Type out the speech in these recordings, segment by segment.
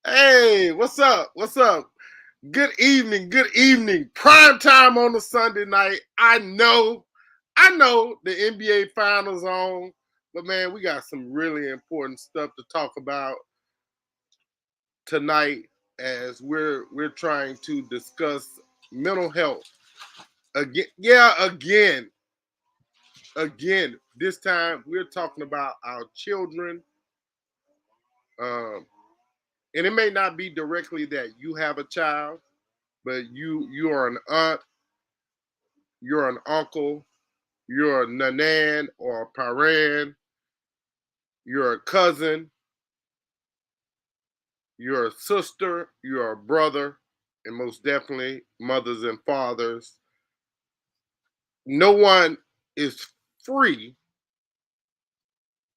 Hey, what's up? What's up? Good evening. Good evening. Prime time on the Sunday night. I know the NBA finals on, but man, we got some really important stuff to talk about tonight as we're trying to discuss mental health. Again, yeah, again. This time we're talking about our children. Um, and it may not be directly that you have a child, but you are an aunt, you're an uncle, you're a nanan or a paran, you're a cousin, you're a sister, you're a brother, and most definitely mothers and fathers. No one is free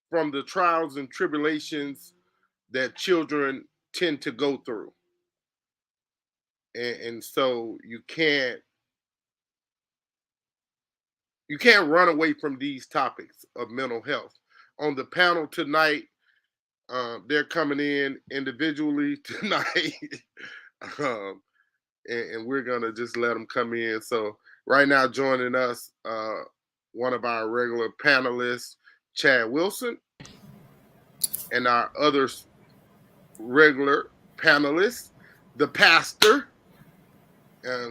from the trials and tribulations that children tend to go through. And so you can't run away from these topics of mental health. On the panel tonight, they're coming in individually tonight, um, and we're gonna just let them come in. So right now, joining us, one of our regular panelists, Chad Wilson, and our other regular panelist, the pastor.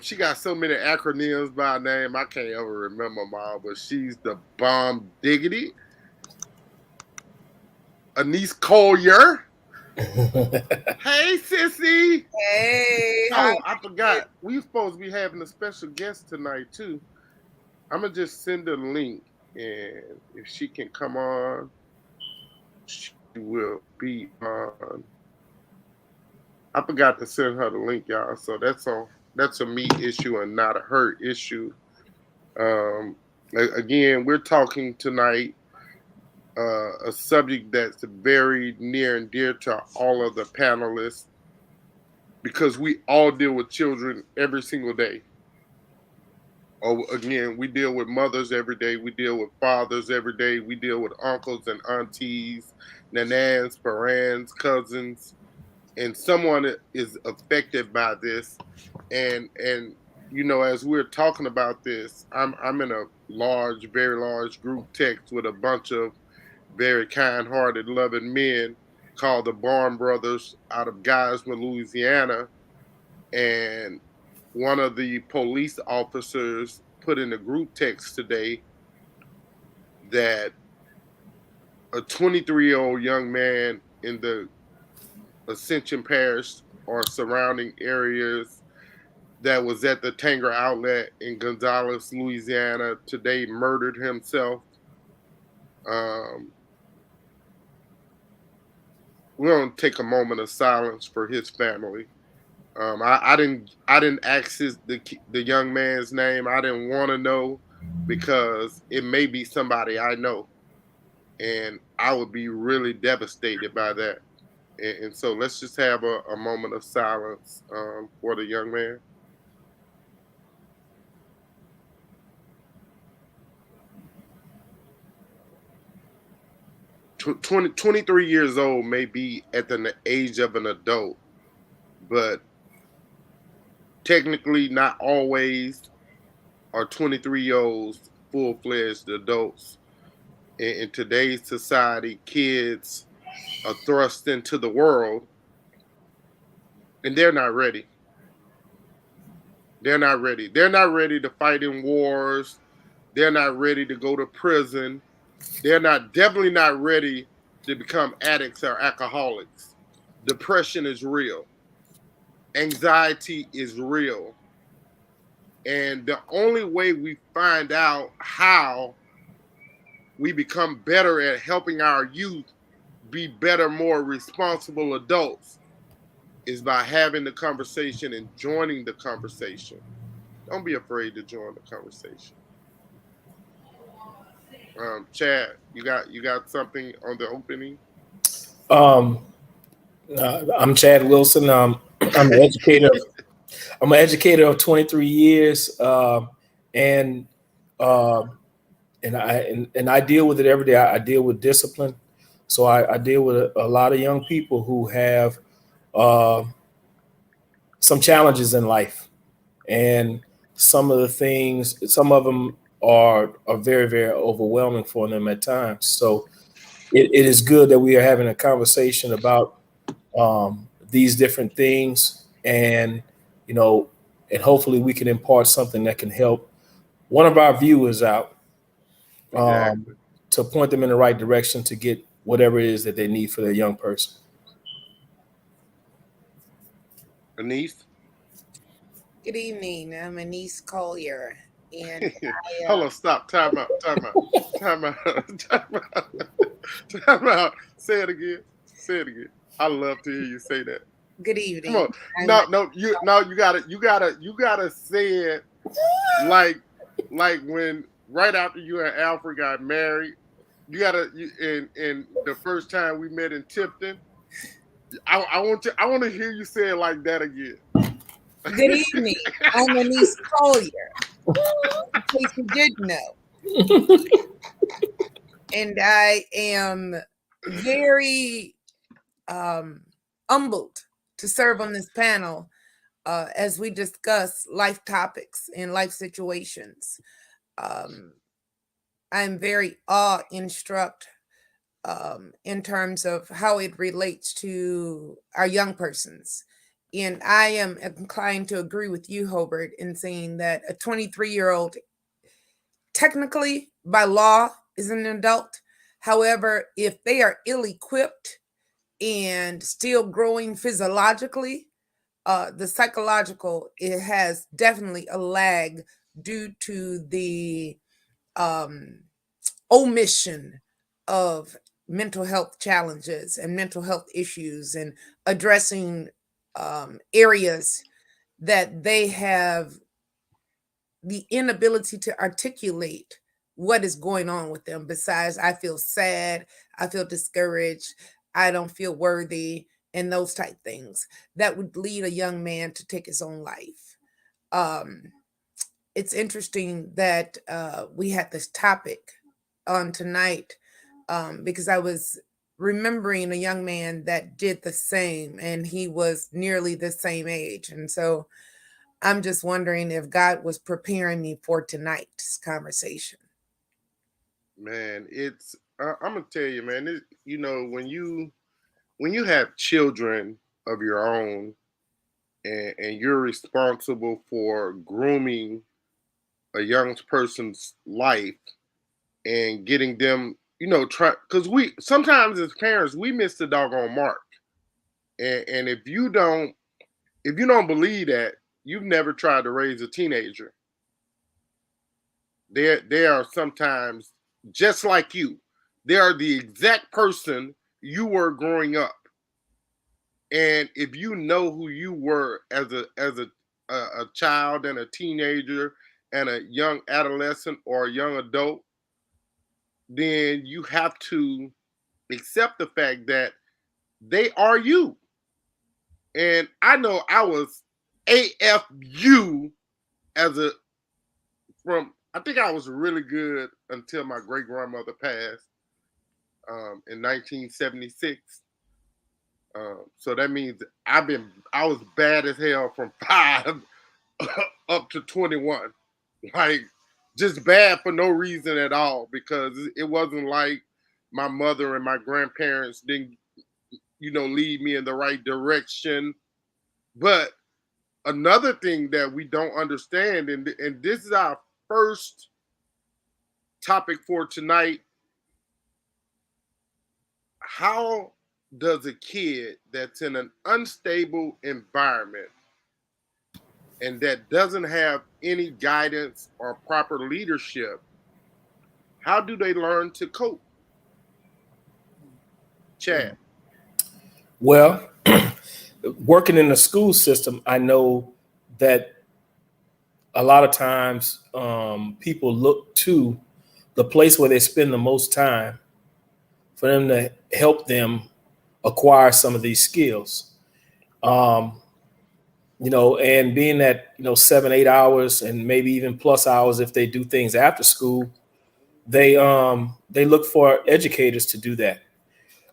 She got so many acronyms by name, I can't ever remember them all, but she's the bomb diggity. Anise Collier. Hey, sissy. Hey, how Oh, I forgot. We supposed to be having a special guest tonight too. I'm gonna just send her a link, and if she can come on, she will be on. I forgot to send her the link, y'all. So that's a me issue and not a her issue. Um, Again, we're talking tonight a subject that's very near and dear to all of the panelists because we all deal with children every single day. Oh, again, we deal with mothers every day. We deal with fathers every day. We deal with uncles and aunties, nanans, parents, cousins, and someone is affected by this. And as we're talking about this, I'm in a large, very large group text with a bunch of very kind-hearted, loving men called the Barn Brothers out of Geismar, Louisiana, and one of the police officers put in a group text today that a 23-year-old young man in the Ascension Parish or surrounding areas that was at the Tanger outlet in Gonzales, Louisiana, today murdered himself. Um, we're gonna take a moment of silence for his family. I didn't ask the young man's name. I didn't want to know because it may be somebody I know, and I would be really devastated by that. And so let's just have a moment of silence for the young man. 23 years old may be at the age of an adult, but technically not always are 23-year-olds full-fledged adults. In today's society, kids are thrust into the world and they're not ready. They're not ready. They're not ready to fight in wars. They're not ready to go to prison. They're not definitely not ready to become addicts or alcoholics. Depression is real. Anxiety is real. And the only way we find out how we become better at helping our youth be better, more responsible adults is by having the conversation and joining the conversation. Don't be afraid to join the conversation. Chad, you got something on the opening? Um, I'm Chad Wilson. I'm an educator. I'm an educator of 23 years, and uh, and I deal with it every day. I deal with discipline, so I deal with a lot of young people who have some challenges in life, and some of them are very, very overwhelming for them at times. So it is good that we are having a conversation about these different things, and and hopefully we can impart something that can help one of our viewers out, Exactly. to point them in the right direction to get whatever it is that they need for their young person. Anise? Good evening. I'm Anise Collier, and Hold on, stop. Time out. Time out. Time out. Time out. Time out. Say it again. Say it again. I love to hear you say that. good evening. Come on. No, you gotta say it like when right after you and Alfred got married. You gotta in the first time we met in Tipton. I want to hear you say it like that again. Good evening. I'm Anise Collier, in case you didn't know. And I am very humbled to serve on this panel as we discuss life topics and life situations. I'm very awe-instruct in terms of how it relates to our young persons. And I am inclined to agree with you, Hobart, in saying that a 23-year-old, technically by law, is an adult. However, if they are ill-equipped and still growing physiologically, the psychological, it has definitely a lag due to the omission of mental health challenges and mental health issues, and addressing areas that they have the inability to articulate what is going on with them. Besides, I feel sad, I feel discouraged, I don't feel worthy, and those type things that would lead a young man to take his own life. It's interesting that we had this topic on tonight because I was remembering a young man that did the same, and he was nearly the same age. And so I'm just wondering if God was preparing me for tonight's conversation. Man, I'm gonna tell you, man. When you have children of your own, and you're responsible for grooming a young person's life and getting them, try, because we sometimes as parents we miss the doggone mark, and if you don't believe that, you've never tried to raise a teenager. They are sometimes just like you. They are the exact person you were growing up. And if you know who you were as a child and a teenager and a young adolescent or a young adult, then you have to accept the fact that they are you. And I know I was AFU I think I was really good until my great grandmother passed in 1976. So that means I was bad as hell from 5 up to 21, like just bad for no reason at all, because it wasn't like my mother and my grandparents didn't, lead me in the right direction. But another thing that we don't understand, and this is our first topic for tonight: how does a kid that's in an unstable environment and that doesn't have any guidance or proper leadership, how do they learn to cope? Chad. Well, working in the school system, I know that a lot of times people look to the place where they spend the most time for them to help them acquire some of these skills. And being that 7-8 hours and maybe even plus hours if they do things after school, they look for educators to do that,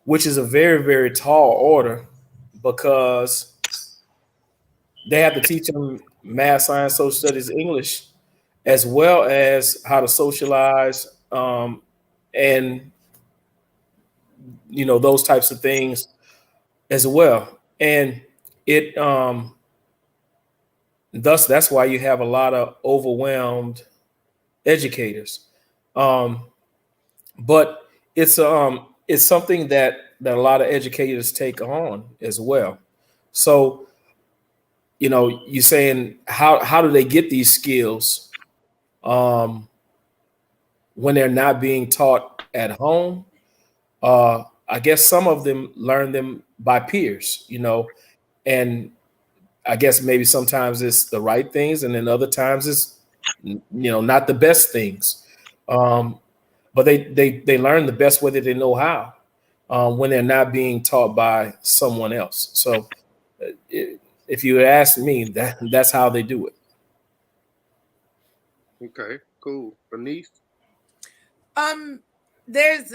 which is a very, very tall order. because they have to teach them math, science, social studies, English, as well as how to socialize, and those types of things as well. And it thus that's why you have a lot of overwhelmed educators. But it's something that a lot of educators take on as well. So you're saying how do they get these skills when they're not being taught at home? I guess some of them learn them by peers, and I guess maybe sometimes it's the right things, and then other times it's not the best things. But they learn the best way that they know how when they're not being taught by someone else. So if you ask me, that's how they do it. Okay, cool. Bernice? There's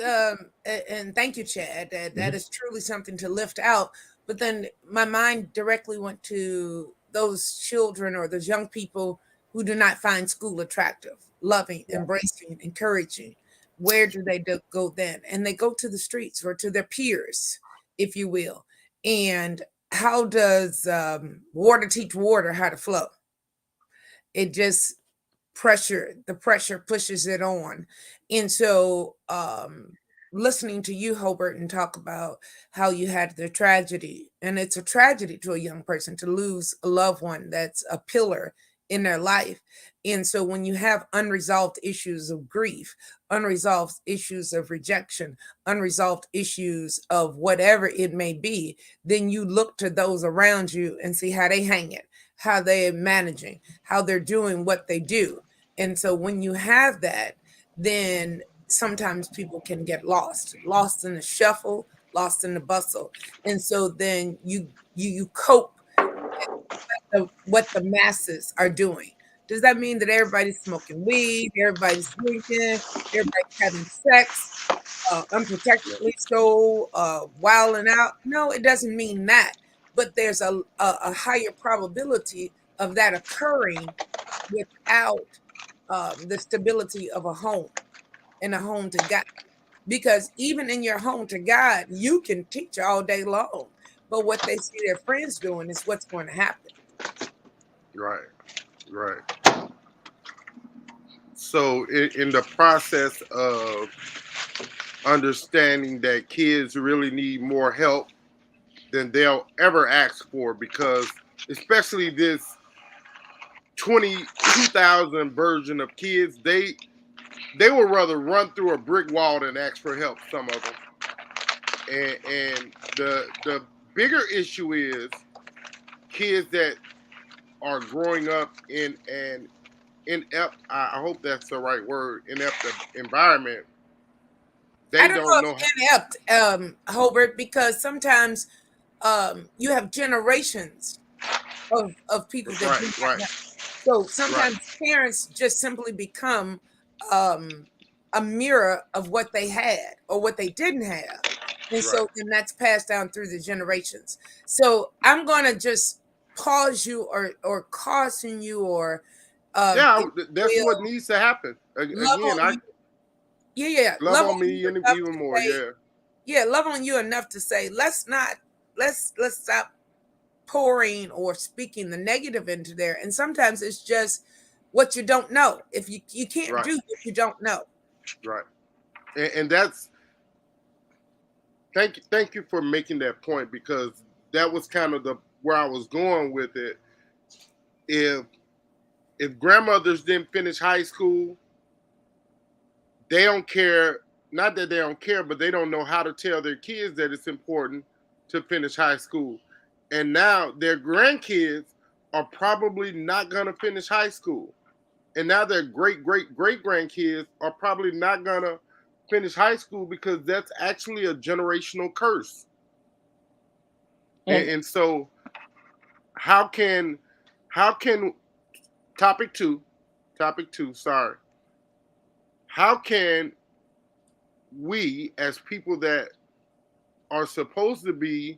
and thank you, Chad. That is truly something to lift out. But then my mind directly went to those children or those young people who do not find school attractive, loving, embracing, encouraging. Where do they go then? And they go to the streets or to their peers, if you will. And how does water teach water how to flow? It just the pressure pushes it on. And so listening to you, Hobart, and talk about how you had the tragedy, and it's a tragedy to a young person to lose a loved one that's a pillar in their life. And so when you have unresolved issues of grief, unresolved issues of rejection, unresolved issues of whatever it may be, then you look to those around you and see how they hang it, how they're managing, how they're doing what they do. And so when you have that, then sometimes people can get lost in the shuffle, lost in the bustle. And so then you cope with what the masses are doing. Does that mean that everybody's smoking weed, everybody's drinking, everybody's having sex, unprotectedly so, wilding out? No, it doesn't mean that. But there's a higher probability of that occurring without the stability of a home and a home to God. Because even in your home to God, you can teach all day long, but what they see their friends doing is what's going to happen. Right. So in the process of understanding that kids really need more help than they'll ever ask for, because especially this 22,000 version of kids, they would rather run through a brick wall than ask for help, some of them. And the bigger issue is kids that are growing up in an inept, I hope that's the right word, inept environment. They I don't know know if inept, Hobart, because sometimes you have generations of people that do not know. So sometimes parents just simply become a mirror of what they had or what they didn't have. And so then that's passed down through the generations. So I'm going to just pause you or caution you or that's what needs to happen. love Again, on you. Yeah. love on me even more. Yeah, love on you enough to say let's stop pouring or speaking the negative into there. And sometimes it's just what you don't know. If you can't do what you don't know. Right. And that's thank you for making that point, because that was kind of where I was going with it. If grandmothers didn't finish high school, they don't care. Not that they don't care, but they don't know how to tell their kids that it's important to finish high school. And now their grandkids are probably not going to finish high school. And now their great grandkids are probably not going to finish high school, because that's actually a generational curse. And so how can topic two, sorry. How can we, as people that are supposed to be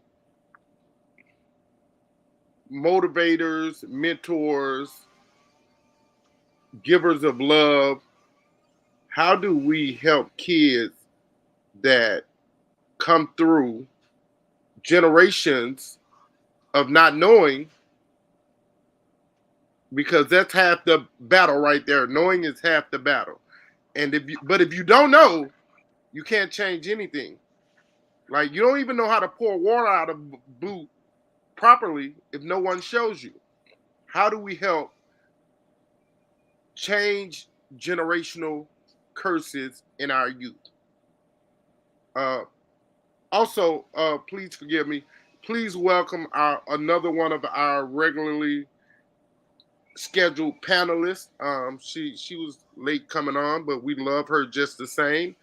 motivators, mentors, givers of love, how do we help kids that come through generations of not knowing? Because that's half the battle right there. Knowing is half the battle. And if you don't know, you can't change anything. Like, you don't even know how to pour water out of a boot properly if no one shows you. How do we help change generational curses in our youth? Also, please forgive me. Please welcome another one of our regularly scheduled panelists. She was late coming on, but we love her just the same.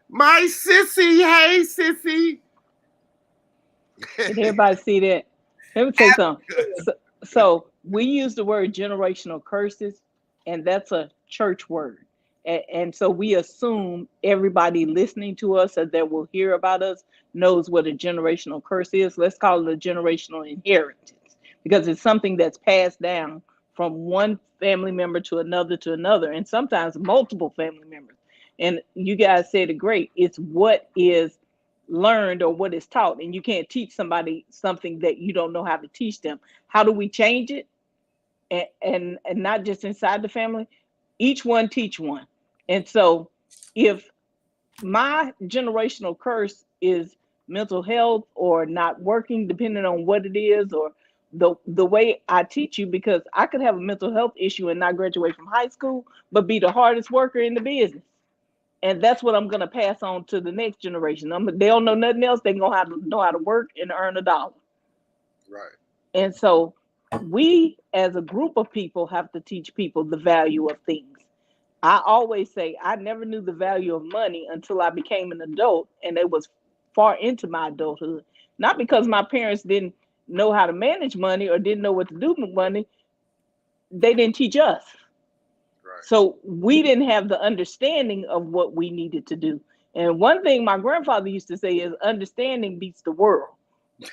My sissy, hey sissy. Did everybody see that? Let me tell you something. So we use the word generational curses, and that's a church word. And so we assume everybody listening to us or that will hear about us knows what a generational curse is. Let's call it a generational inheritance, because it's something that's passed down from one family member to another, and sometimes multiple family members. And you guys said it great. It's what is learned or what is taught, and you can't teach somebody something that you don't know how to teach them. How do we change it? And not just inside the family, each one teach one. And so if my generational curse is mental health or not working, depending on what it is, or the way I teach you, because I could have a mental health issue and not graduate from high school, but be the hardest worker in the business. And that's what I'm going to pass on to the next generation. They don't know nothing else. They know how to work and earn a dollar. Right. And so we, as a group of people, have to teach people the value of things. I always say I never knew the value of money until I became an adult, and it was far into my adulthood. Not because my parents didn't know how to manage money or didn't know what to do with money. They didn't teach us. Right. So we didn't have the understanding of what we needed to do. And one thing my grandfather used to say is understanding beats the world,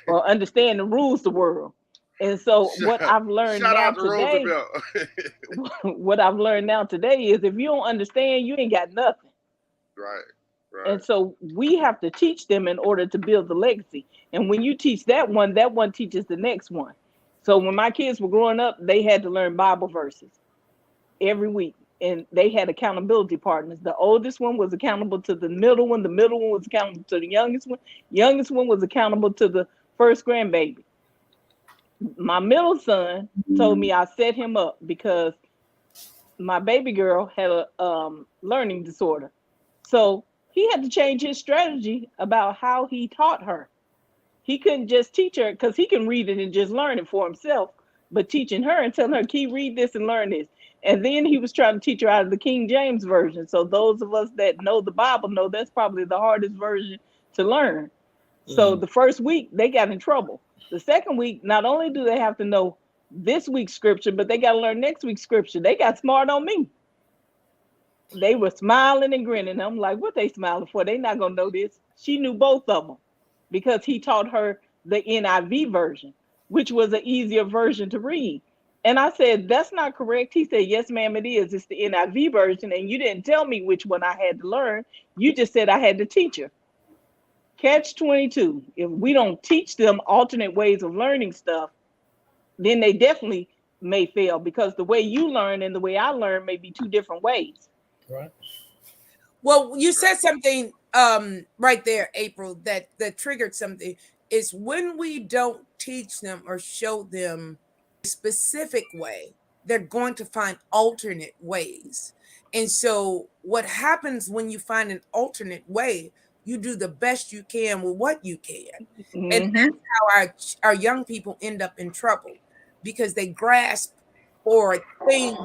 or understanding rules the world. And so what I've learned now today, what I've learned now today is if you don't understand, you ain't got nothing. Right. And so we have to teach them in order to build the legacy. And when you teach that one teaches the next one. So when my kids were growing up, they had to learn Bible verses every week. And they had accountability partners. The oldest one was accountable to the middle one. The middle one was accountable to the youngest one. Youngest one was accountable to the first grandbaby. My middle son told me I set him up because my baby girl had a learning disorder. So he had to change his strategy about how he taught her. He couldn't just teach her, because he can read it and just learn it for himself, but teaching her and telling her, "Key, read this and learn this." And then he was trying to teach her out of the King James Version. So those of us that know the Bible know that's probably the hardest version to learn. So the first week they got in trouble. The second week, not only do they have to know this week's scripture, but they got to learn next week's scripture. They got smart on me. They were smiling and grinning. I'm like, what they smiling for? They not going to know this. She knew both of them because he taught her the NIV version, which was an easier version to read. And I said, that's not correct. He said, yes, ma'am, it is. It's the NIV version. And you didn't tell me which one I had to learn. You just said I had to teach her. Catch 22. If we don't teach them alternate ways of learning stuff, then they definitely may fail, because the way you learn and the way I learn may be two different ways. Right. Well, you said something right there, April, that triggered something. Is when we don't teach them or show them a specific way, they're going to find alternate ways. And so what happens when you find an alternate way, you do the best you can with what you can. And that's how our young people end up in trouble, because they grasp for things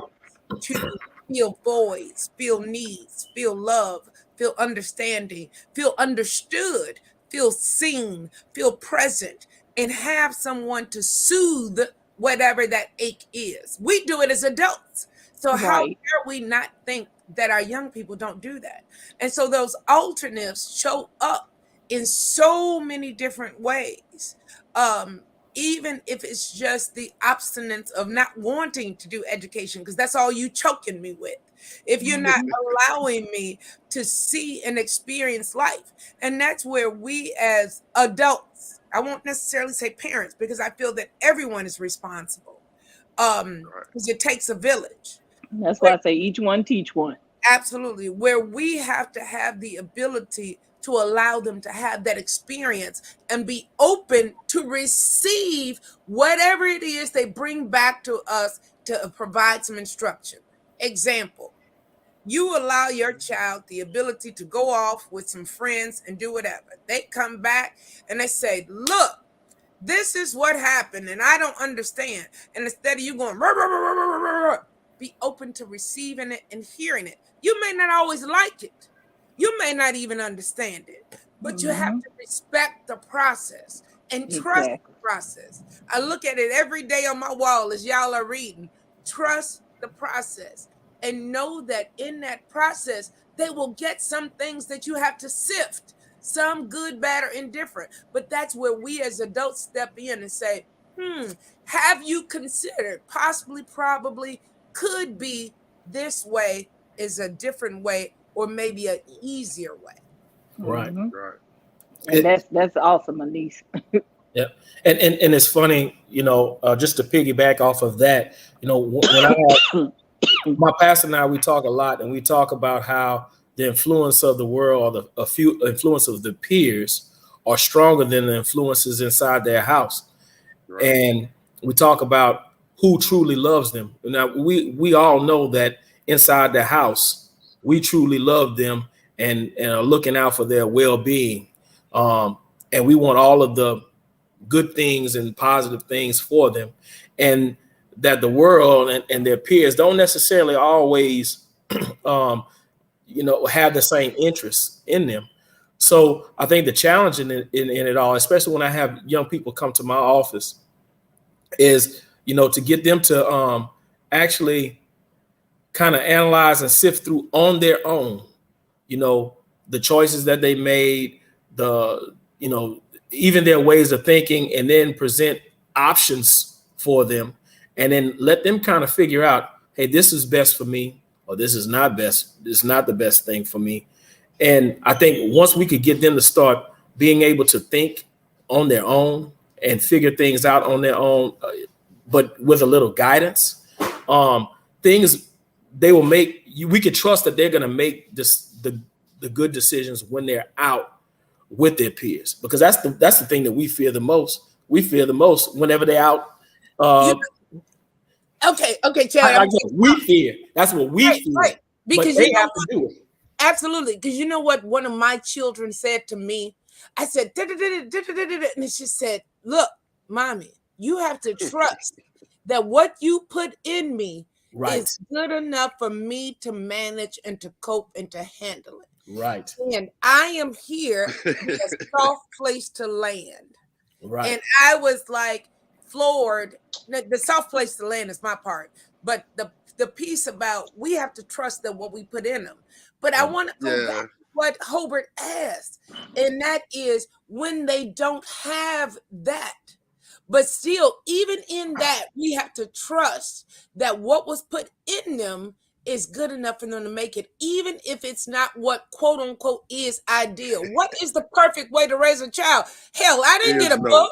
to feel voids, feel needs, feel love, feel understanding, feel understood, feel seen, feel present, and have someone to soothe whatever that ache is. We do it as adults. So how dare we not think that our young people don't do that? And so those alternatives show up in so many different ways. even if it's just the obstinance of not wanting to do education, because that's all you choking me with. If you're not allowing me to see and experience life. And that's where we as adults, I won't necessarily say parents, because I feel that everyone is responsible. Because it takes a village. That's why I say each one teach one. Absolutely. Where we have to have the ability to allow them to have that experience and be open to receive whatever it is they bring back to us to provide some instruction. Example, you allow your child the ability to go off with some friends and do whatever. They come back and they say, look, this is what happened and I don't understand. And instead of you going, rah, rah, rah, rah, rah, rah, rah, be open to receiving it and hearing it. You may not always like it. You may not even understand it, but you have to respect the process and trust the process. I look at it every day on my wall as y'all are reading. Trust the process and know that in that process, they will get some things that you have to sift, some good, bad, or indifferent. But that's where we as adults step in and say, have you considered possibly, probably, could be this way is a different way, or maybe an easier way. Right. Right. And that's awesome, Anise. Yeah. And it's funny, just to piggyback off of that, when my pastor and I, we talk a lot, and we talk about how the influence of the world, or a few influence of the peers, are stronger than the influences inside their house. Right. And we talk about who truly loves them. Now, we all know that inside the house, we truly love them and are looking out for their well-being. And we want all of the good things and positive things for them. And that the world and their peers don't necessarily always, have the same interests in them. So I think the challenge in it all, especially when I have young people come to my office, is, to get them to actually kind of analyze and sift through on their own, the choices that they made, even their ways of thinking, and then present options for them, and then let them kind of figure out, hey, this is best for me, or this is not best. This is not the best thing for me. And I think once we could get them to start being able to think on their own and figure things out on their own, but with a little guidance, things they will make, we can trust that they're going to make the good decisions when they're out with their peers, because that's the thing that we fear the most. We fear the most whenever they're out. Okay, Chad. We fear. That's what we fear. Right. Because they have to do it. Absolutely. Because you know what one of my children said to me? I said, and she said, look, mommy, you have to trust that what you put in me is good enough for me to manage and to cope and to handle it. Right. And I am here with a soft place to land. Right. And I was like floored. The soft place to land is my part. But the piece about we have to trust that what we put in them. But I want to go back to what Hobart asked. And that is when they don't have that. But still, even in that, we have to trust that what was put in them is good enough for them to make it, even if it's not what quote unquote is ideal. What is the perfect way to raise a child? Hell, I didn't get a book.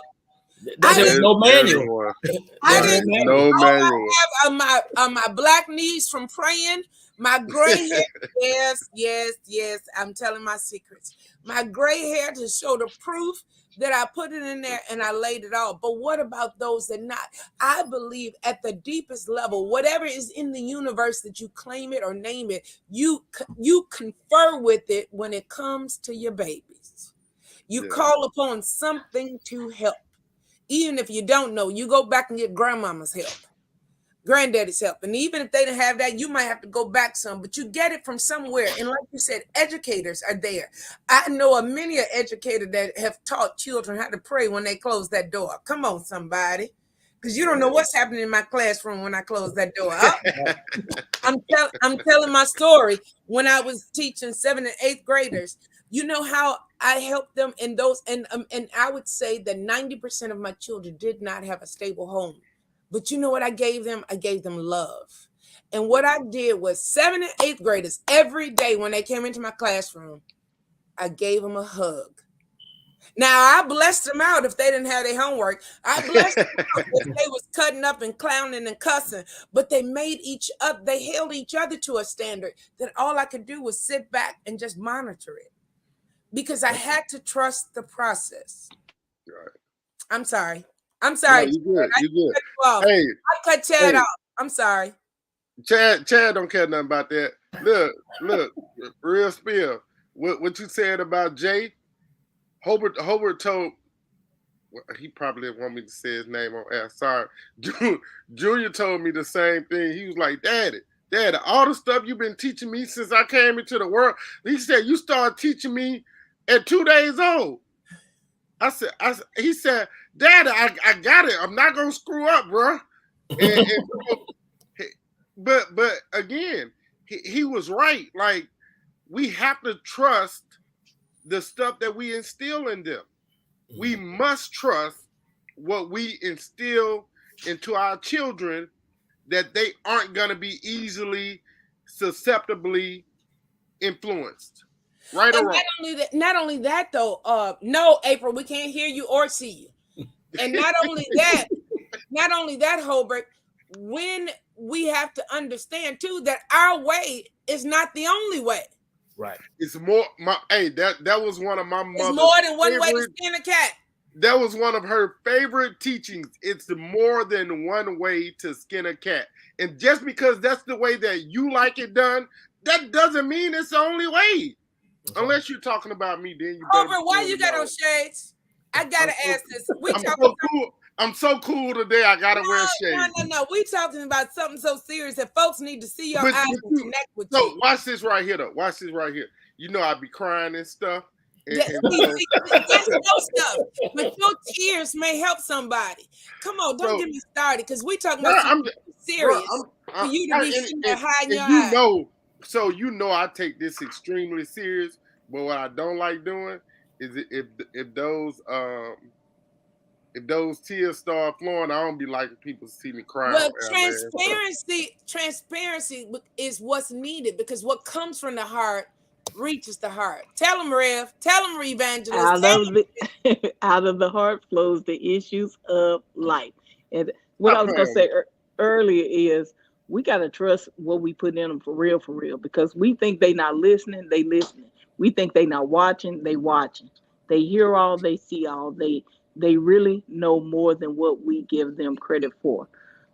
There's no manual. There's no manual. I have my black knees from praying, my gray hair. Yes. I'm telling my secrets. My gray hair to show the proof that I put it in there and I laid it out. But what about those that not? I believe at the deepest level, whatever is in the universe that you claim it or name it, you confer with it when it comes to your babies. You call upon something to help. Even if you don't know, you go back and get grandmama's help, granddaddy's help. And even if they didn't have that, you might have to go back some, but you get it from somewhere. And like you said, educators are there. I know of many educators that have taught children how to pray when they close that door. Come on, somebody. Because you don't know what's happening in my classroom when I close that door. I'm telling my story when I was teaching 7th and 8th graders. You know how I helped them in those, and I would say that 90% of my children did not have a stable home. But you know what I gave them? I gave them love. And what I did was 7th and 8th graders, every day when they came into my classroom, I gave them a hug. Now, I blessed them out if they didn't have their homework. I blessed them out if they was cutting up and clowning and cussing. But they made they held each other to a standard that all I could do was sit back and just monitor it. Because I had to trust the process. Right. I'm sorry. No, you good. You good. Hey, I cut Chad off. I'm sorry. Chad don't care nothing about that. Look, real spill. What you said about Jay? Hobart told. He probably didn't want me to say his name on air. Sorry. Junior told me the same thing. He was like, Daddy, all the stuff you've been teaching me since I came into the world. He said, you started teaching me at 2 days old. He said, Daddy, I got it. I'm not gonna screw up, bro. But again, he was right. Like, we have to trust the stuff that we instill in them. We must trust what we instill into our children, that they aren't going to be easily, susceptibly influenced. Right or wrong? Not only that, though. No, April, we can't hear you or see you. And not only that, Hobart, when we have to understand too that our way is not the only way. Right. It's more. That was one of my mother's. It's more than one way to skin a cat. That was one of her favorite teachings. It's more than one way to skin a cat. And just because that's the way that you like it done, that doesn't mean it's the only way. Okay. Unless you're talking about me, then you. Over, why you got on shades? I gotta ask this. I'm so cool today. I gotta wear shades. No. We talking about something so serious that folks need to see your eyes and connect with you. So watch this right here, though. Watch this right here. You know I be crying and stuff. That's no stuff. But your tears may help somebody. Come on, don't get me started, because we talking about something serious. For you to be hiding your eyes. So you know I take this extremely serious. But what I don't like doing is if those tears start flowing, I don't be liking people to see me crying. Well, transparency is what's needed, because what comes from the heart reaches the heart. Tell them, Rev. Tell them, Evangelist. Out of the heart flows the issues of life. And what I was going to say earlier is we got to trust what we put in them for real, because we think they not listening, they listening. We think they not watching, they watching. They hear all, they see all. They really know more than what we give them credit for.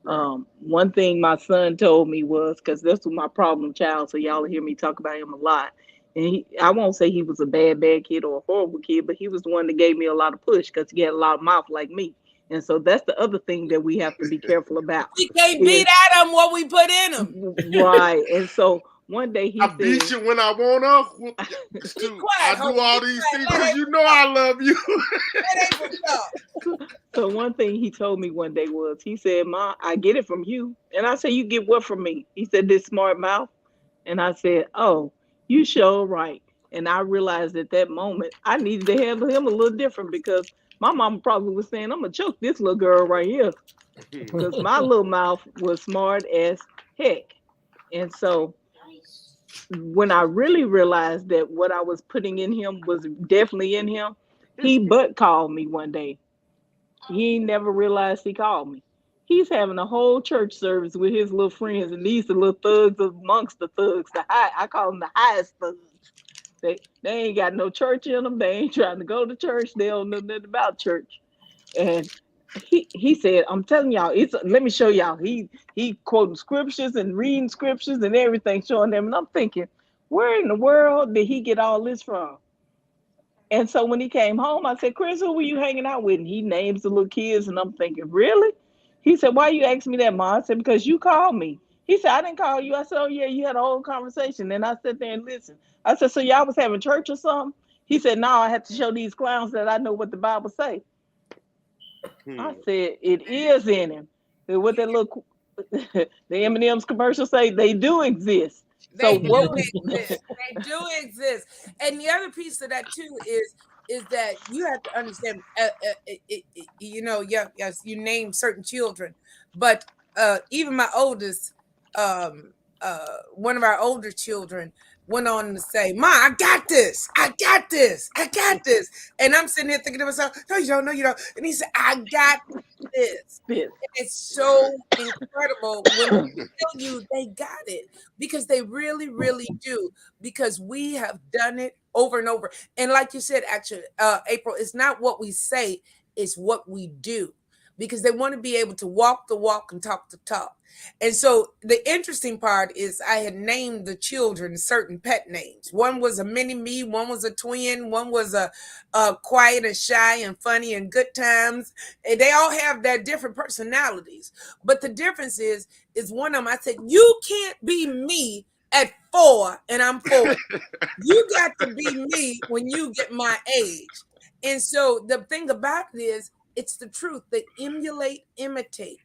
One thing my son told me was, because this was my problem child, so y'all hear me talk about him a lot. And I won't say he was a bad kid or a horrible kid, but he was the one that gave me a lot of push because he had a lot of mouth like me. And so that's the other thing that we have to be careful about. We can't beat at them what we put in them. Right. And so one day he said, beat you when I want to. I do all these things because you know I love you. So one thing he told me one day was, he said, "Ma, I get it from you." And I said, "You get what from me?" He said, "This smart mouth." And I said, "Oh, you sure right." And I realized at that moment I needed to handle him a little different, because my mama probably was saying, "I'm gonna choke this little girl right here," because my little mouth was smart as heck. And so when I really realized that what I was putting in him was definitely in him, he butt called me one day. He never realized he called me. He's having a whole church service with his little friends, and these are little thugs amongst the thugs. I call them the highest thugs. They ain't got no church in them. They ain't trying to go to church. They don't know nothing about church. And he said, "I'm telling y'all, let me show y'all." He quoting scriptures and reading scriptures and everything, showing them. And I'm thinking, where in the world did he get all this from? And so when he came home, I said, "Chris, who were you hanging out with?" And he names the little kids, and I'm thinking, really? He said, "Why you asking me that, Ma?" I said, "Because you called me." He said, "I didn't call you." I said, "Oh yeah, you had a whole conversation." And I sat there and listened. I said, "So y'all was having church or something?" He said, "No, I had to show these clowns that I know what the Bible say." I said, "It is in him." And what that little the M&M's commercial say, they do exist. They So do what we exist. They do exist. And the other piece of that too is that you have to understand. You know, yes, you name certain children, but even my oldest, one of our older children went on to say, "Ma, I got this. I got this. I got this." And I'm sitting here thinking to myself, "No, you don't. No, you don't." And he said, "I got this." this. It's so incredible when they tell you they got it because they really, really do. Because we have done it over and over. And like you said, actually, April, it's not what we say, it's what we do. Because they want to be able to walk the walk and talk the talk. And so the interesting part is I had named the children certain pet names. One was a mini me, one was a twin, one was a quiet and shy and funny and good times. And they all have their different personalities. But the difference is one of them, I said, you can't be me at 4 and I'm 4. You got to be me when you get my age. And so the thing about it is, it's the truth. They emulate, imitate.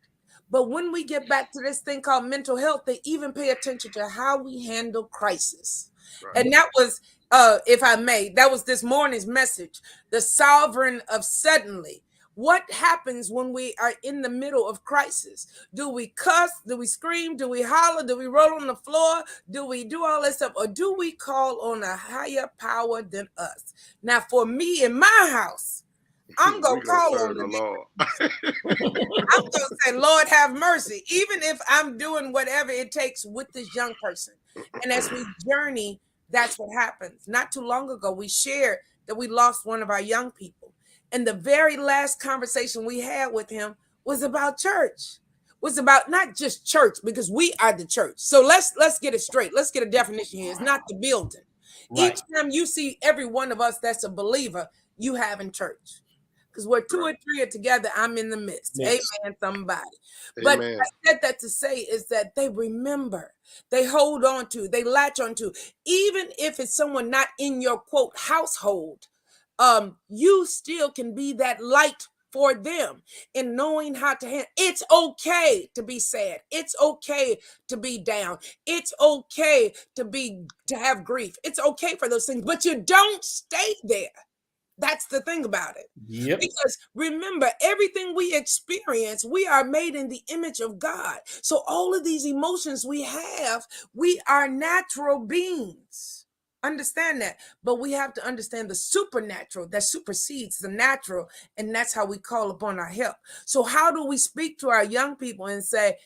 But when we get back to this thing called mental health, they even pay attention to how we handle crisis. Right. And that was, if I may, that was this morning's message, the sovereign of suddenly. What happens when we are in the middle of crisis? Do we cuss? Do we scream? Do we holler? Do we roll on the floor? Do we do all that stuff? Or do we call on a higher power than us? Now, for me in my house, I'm going to call on the Lord. I'm going to say, Lord, have mercy, even if I'm doing whatever it takes with this young person. And as we journey, that's what happens. Not too long ago, we shared that we lost one of our young people. And the very last conversation we had with him was about church. Was about not just church, because we are the church. So let's get it straight. Let's get a definition here. It's not the building. Right. Each time you see every one of us that's a believer, you have in church. Because where 2 or 3 are together, I'm in the midst. Yes. Amen, somebody. But I said that to say is that they remember, they hold on to, they latch on to, even if it's someone not in your quote household, you still can be that light for them in knowing how to handle. It's okay to be sad. It's okay to be down. It's okay to have grief. It's okay for those things, but you don't stay there. That's the thing about it. Yep. Because remember, everything we experience, we are made in the image of God. So all of these emotions we have, we are natural beings. Understand that. But we have to understand the supernatural that supersedes the natural. And that's how we call upon our help. So how do we speak to our young people and say,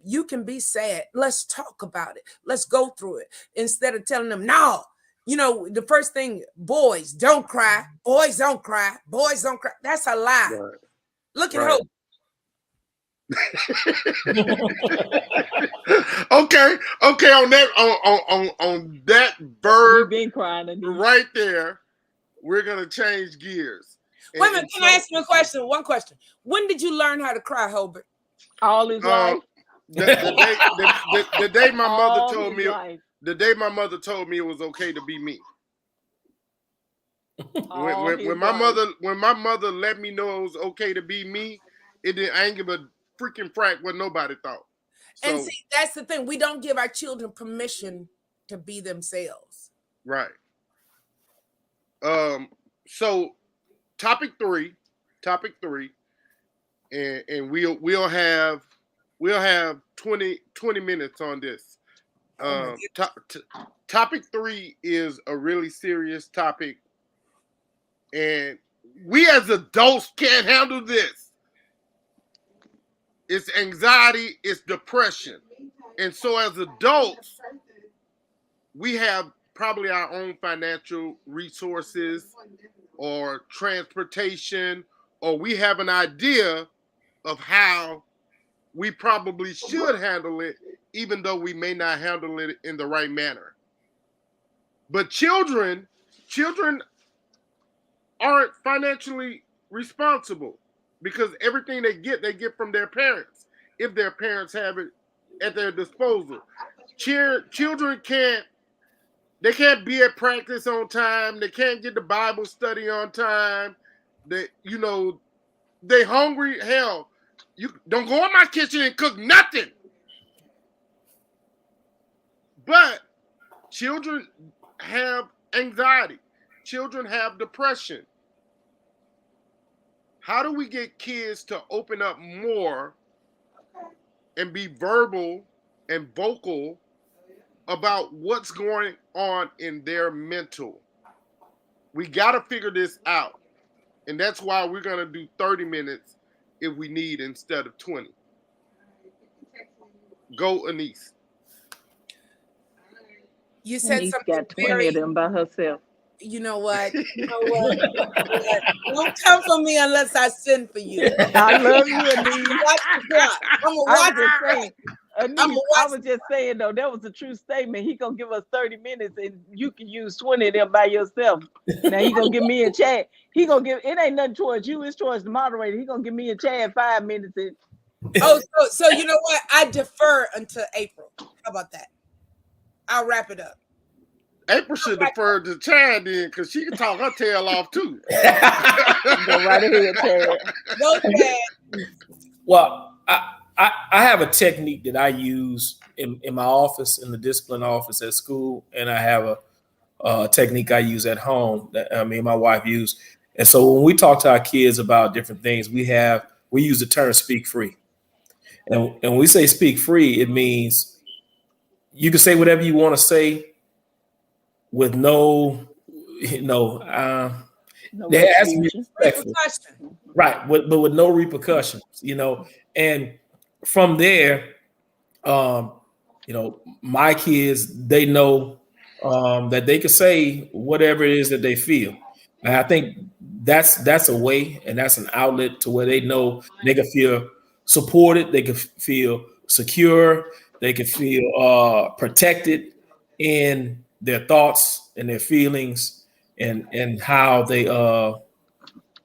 you can be sad. Let's talk about it. Let's go through it. Instead of telling them, no. You know, the first thing, boys, don't cry. Boys, don't cry. Boys, don't cry. That's a lie. Right. Look at Hope. Okay. On that verb, been crying right there, we're gonna change gears. Wait a minute. Can I ask you a question? One question. When did you learn how to cry, Hobart? All his life. The day my mother told me. The day my mother told me it was okay to be me. When my mother let me know it was okay to be me, I ain't give a freaking frack what nobody thought. So, and see, that's the thing. We don't give our children permission to be themselves. Right. So topic three, and we'll have 20 minutes on this. Topic 3 is a really serious topic, and we as adults can't handle this. It's anxiety, it's depression, and so as adults, we have probably our own financial resources or transportation, or we have an idea of how we probably should handle it, even though we may not handle it in the right manner. But children aren't financially responsible because everything they get from their parents, if their parents have it at their disposal. Children can't be at practice on time. They can't get the Bible study on time. They hungry. Hell, you don't go in my kitchen and cook nothing. But Children have anxiety. Children have depression. How do we get kids to open up more and be verbal and vocal about what's going on in their mental? We got to figure this out. And that's why we're going to do 30 minutes if we need instead of 20. Go, Anise. You said Denise something got 20 very, of them by herself. you know what? You know what? Don't come for me unless I send for you. I love you, Anise. Watch the clock. I'm gonna watch it. I was just saying though, that was a true statement. He gonna give us 30 minutes and you can use 20 of them by yourself. Now he gonna give me a Chad. He gonna give, it ain't nothing towards you, it's towards the moderator. He gonna give me a Chad 5 minutes. And Oh, so you know what? I defer until April. How about that? I'll wrap it up. April should defer to Chad then, because she can talk her tail off too. go right ahead, Chad. Go, Chad. Well, I have a technique that I use in my office, in the discipline office at school, and I have a technique I use at home that me and my wife use. And so when we talk to our kids about different things, we use the term "speak free." And when we say "speak free," it means you can say whatever you want to say with no there has to be respectful. Right, but with no repercussions, and from there, my kids, they know that they can say whatever it is that they feel. And I think that's a way, and that's an outlet to where they know they can feel supported, they can feel secure, they can feel protected in their thoughts and their feelings and how they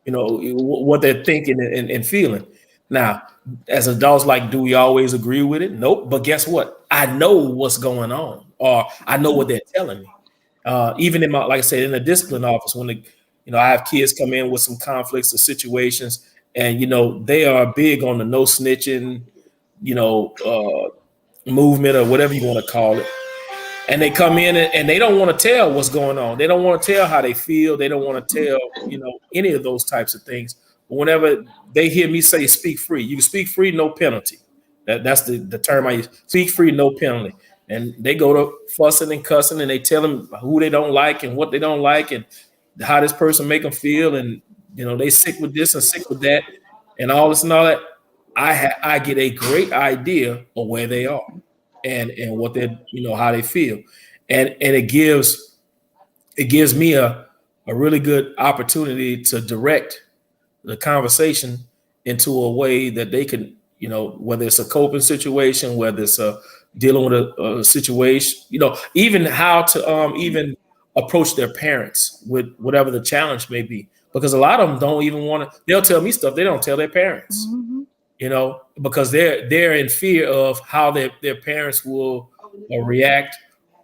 what they're thinking and feeling. Now, as adults, like, do we always agree with it? Nope. But guess what? I know what's going on, or I know what they're telling me. Even in my, like I said, in the discipline office, when I have kids come in with some conflicts or situations, and they are big on the no snitching, movement or whatever you want to call it. And they come in and they don't want to tell what's going on. They don't want to tell how they feel. They don't want to tell, any of those types of things. But whenever they hear me say "speak free," you can speak free, no penalty. That's the term I use. Speak free, no penalty. And they go to fussing and cussing, and they tell them who they don't like and what they don't like and how this person make them feel. And, they sick with this and sick with that and all this and all that. I get a great idea of where they are and what they're, how they feel. And it gives me a really good opportunity to direct the conversation into a way that they can, whether it's a coping situation, whether it's dealing with a situation, even how to even approach their parents with whatever the challenge may be. Because a lot of them don't even want to, they'll tell me stuff they don't tell their parents, because they're in fear of how their parents will react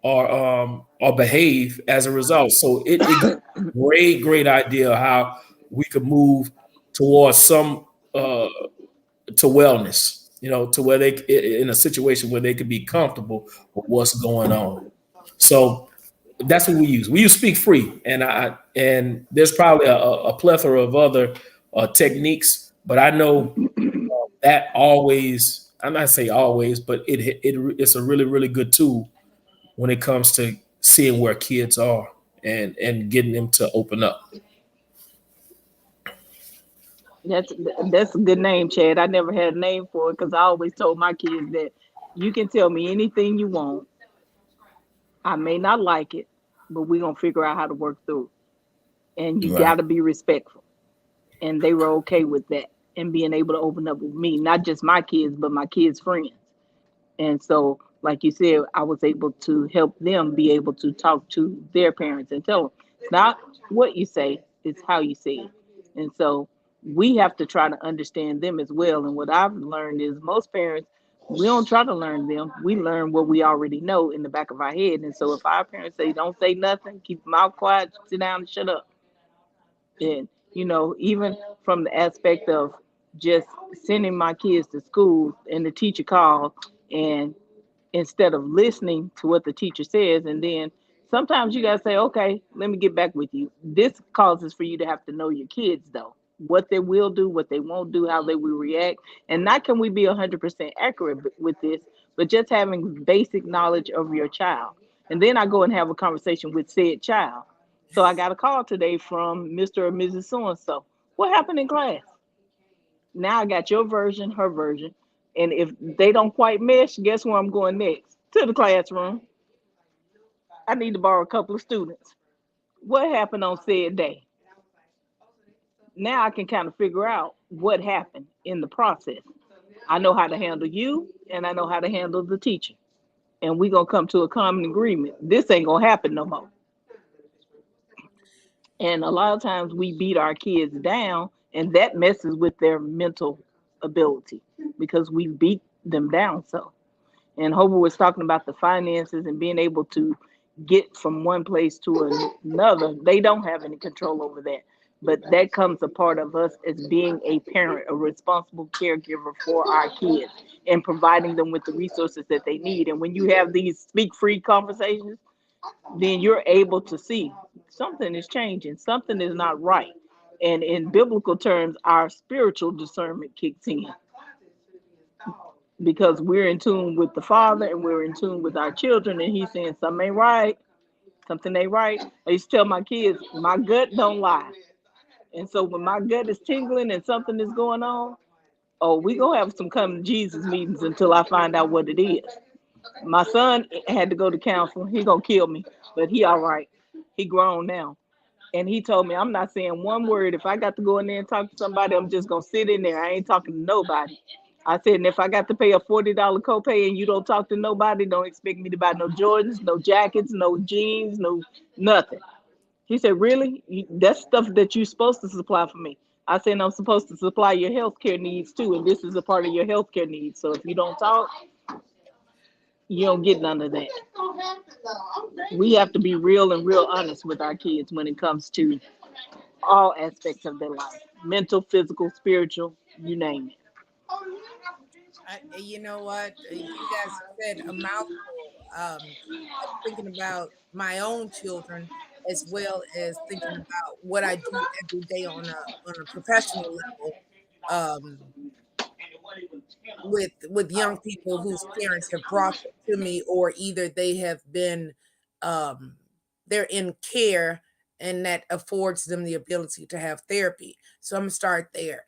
or behave as a result. So it's a great idea how we could move towards some to wellness, to where they in a situation where they could be comfortable with what's going on. So that's what we use. We use "speak free," and there's probably a plethora of other techniques, but I know that always, I'm not saying always, but it's a really, really good tool when it comes to seeing where kids are and getting them to open up. That's a good name, Chad. I never had a name for it because I always told my kids that you can tell me anything you want. I may not like it, but we're going to figure out how to work through it. And you got to be respectful. And they were okay with that and being able to open up with me, not just my kids, but my kids' friends. And so, like you said, I was able to help them be able to talk to their parents and tell them, it's not what you say, it's how you say it. And so we have to try to understand them as well. And what I've learned is most parents, we don't try to learn them. We learn what we already know in the back of our head. And so if our parents say, don't say nothing, keep your mouth quiet, sit down and shut up. And, even from the aspect of just sending my kids to school and the teacher called and instead of listening to what the teacher says. And then sometimes you got to say, okay, let me get back with you. This causes for you to have to know your kids, though, what they will do, what they won't do, how they will react. And not can we be 100% accurate with this, but just having basic knowledge of your child. And then I go and have a conversation with said child. So I got a call today from Mr. or Mrs. So-and-so. What happened in class? Now I got your version, her version. And if they don't quite mesh, guess where I'm going next? To the classroom. I need to borrow a couple of students. What happened on said day? Now I can kind of figure out what happened in the process. I know how to handle you, and I know how to handle the teacher. And we're going to come to a common agreement. This ain't going to happen no more. And a lot of times we beat our kids down, and that messes with their mental ability because we beat them down so. And Hobart was talking about the finances and being able to get from one place to another. They don't have any control over that. But that comes a part of us as being a parent, a responsible caregiver for our kids and providing them with the resources that they need. And when you have these speak free conversations, then you're able to see something is changing, something is not right. And in biblical terms, our spiritual discernment kicks in because we're in tune with the Father and we're in tune with our children. And he's saying something ain't right, something ain't right. I used to tell my kids, my gut don't lie. And so when my gut is tingling and something is going on, oh, we gonna have some come to Jesus meetings until I find out what it is. My son had to go to counseling. He gonna kill me, but he all right. He grown now. And he told me, I'm not saying one word. If I got to go in there and talk to somebody, I'm just gonna sit in there. I ain't talking to nobody. I said, and if I got to pay a $40 copay and you don't talk to nobody, don't expect me to buy no Jordans, no jackets, no jeans, no nothing. He said, really? That's stuff that you're supposed to supply for me. I said, I'm supposed to supply your healthcare needs too, and this is a part of your healthcare needs. So if you don't talk, you don't get none of that. We have to be real and real honest with our kids when it comes to all aspects of their life, mental, physical, spiritual, you name it. You know what? You guys said a mouthful. I'm thinking about my own children as well as thinking about what I do every day on a professional level. With young people whose parents have brought them to me, or either they have been they're in care, and that affords them the ability to have therapy. So I'm gonna start there.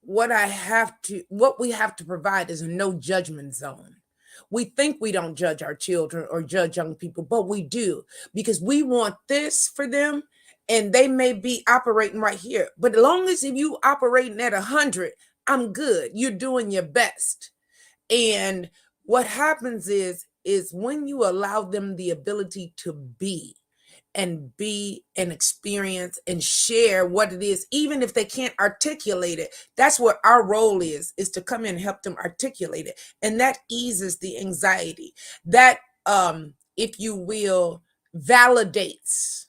What we have to provide is a no judgment zone. We think we don't judge our children or judge young people, but we do, because we want this for them, and they may be operating right here. But as long as if you operating at 100, I'm good. You're doing your best. And what happens is when you allow them the ability to be and experience and share what it is, even if they can't articulate it, that's what our role is to come in and help them articulate it. And that eases the anxiety. That, if you will, validates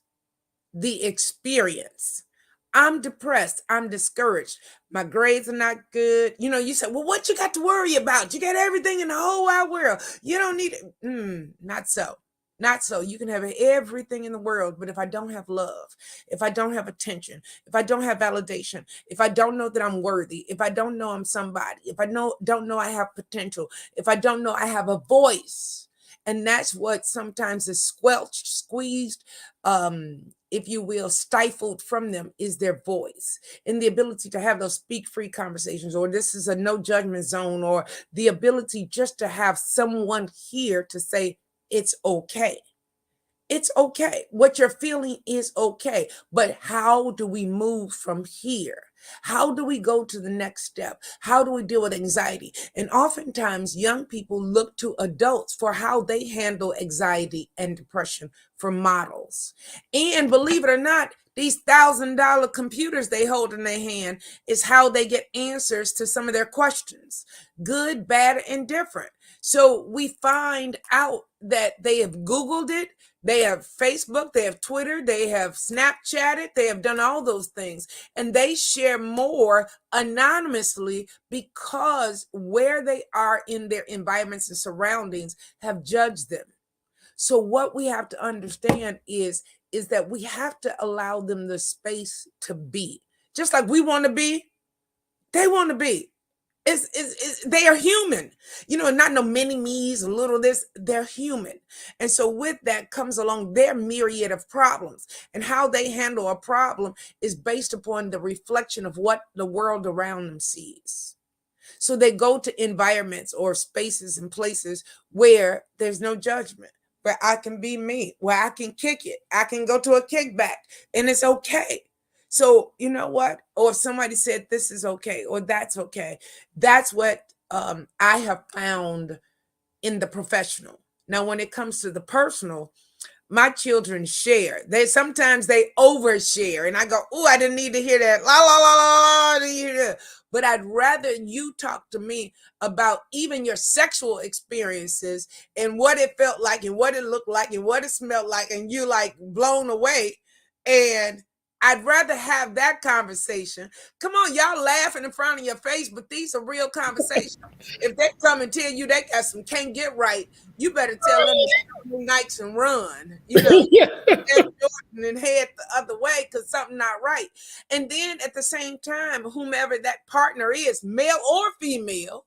the experience. I'm depressed. I'm discouraged. My grades are not good. You say, well, what you got to worry about? You got everything in the whole wide world. You don't need it. Not so. Not so. You can have everything in the world, but if I don't have love, if I don't have attention, if I don't have validation, if I don't know that I'm worthy, if I don't know I'm somebody, if I don't know I have potential, if I don't know I have a voice, and that's what sometimes is squelched, squeezed, if you will, stifled from them, is their voice and the ability to have those speak free conversations, or this is a no judgment zone, or the ability just to have someone here to say, it's okay. It's okay. What you're feeling is okay. But how do we move from here? How do we go to the next step? How do we deal with anxiety? And oftentimes young people look to adults for how they handle anxiety and depression for models. And believe it or not, these $1,000 computers they hold in their hand is how they get answers to some of their questions, good, bad, and different. So we find out that they have Googled it, They have Facebook, they have Twitter, they have Snapchatted, they have done all those things. And they share more anonymously because where they are in their environments and surroundings have judged them. So what we have to understand is that we have to allow them the space to be. Just like we want to be, they want to be. They are human, not no mini me's, a little this, they're human. And so with that comes along their myriad of problems, and how they handle a problem is based upon the reflection of what the world around them sees. So they go to environments or spaces and places where there's no judgment, where I can be me, where I can kick it. I can go to a kickback and it's okay. So you know what? Or if somebody said this is okay or that's okay, that's what I have found in the professional. Now, when it comes to the personal, my children share. Sometimes they overshare, and I go, "Oh, I didn't need to hear that." La la la la. I didn't hear that. But I'd rather you talk to me about even your sexual experiences and what it felt like and what it looked like and what it smelled like, and you like blown away. And I'd rather have that conversation. Come on, y'all laughing in front of your face, but these are real conversations. If they come and tell you they got some can't get right, you better tell them to nights and run, and head the other way because something not right. And then at the same time, whomever that partner is, male or female,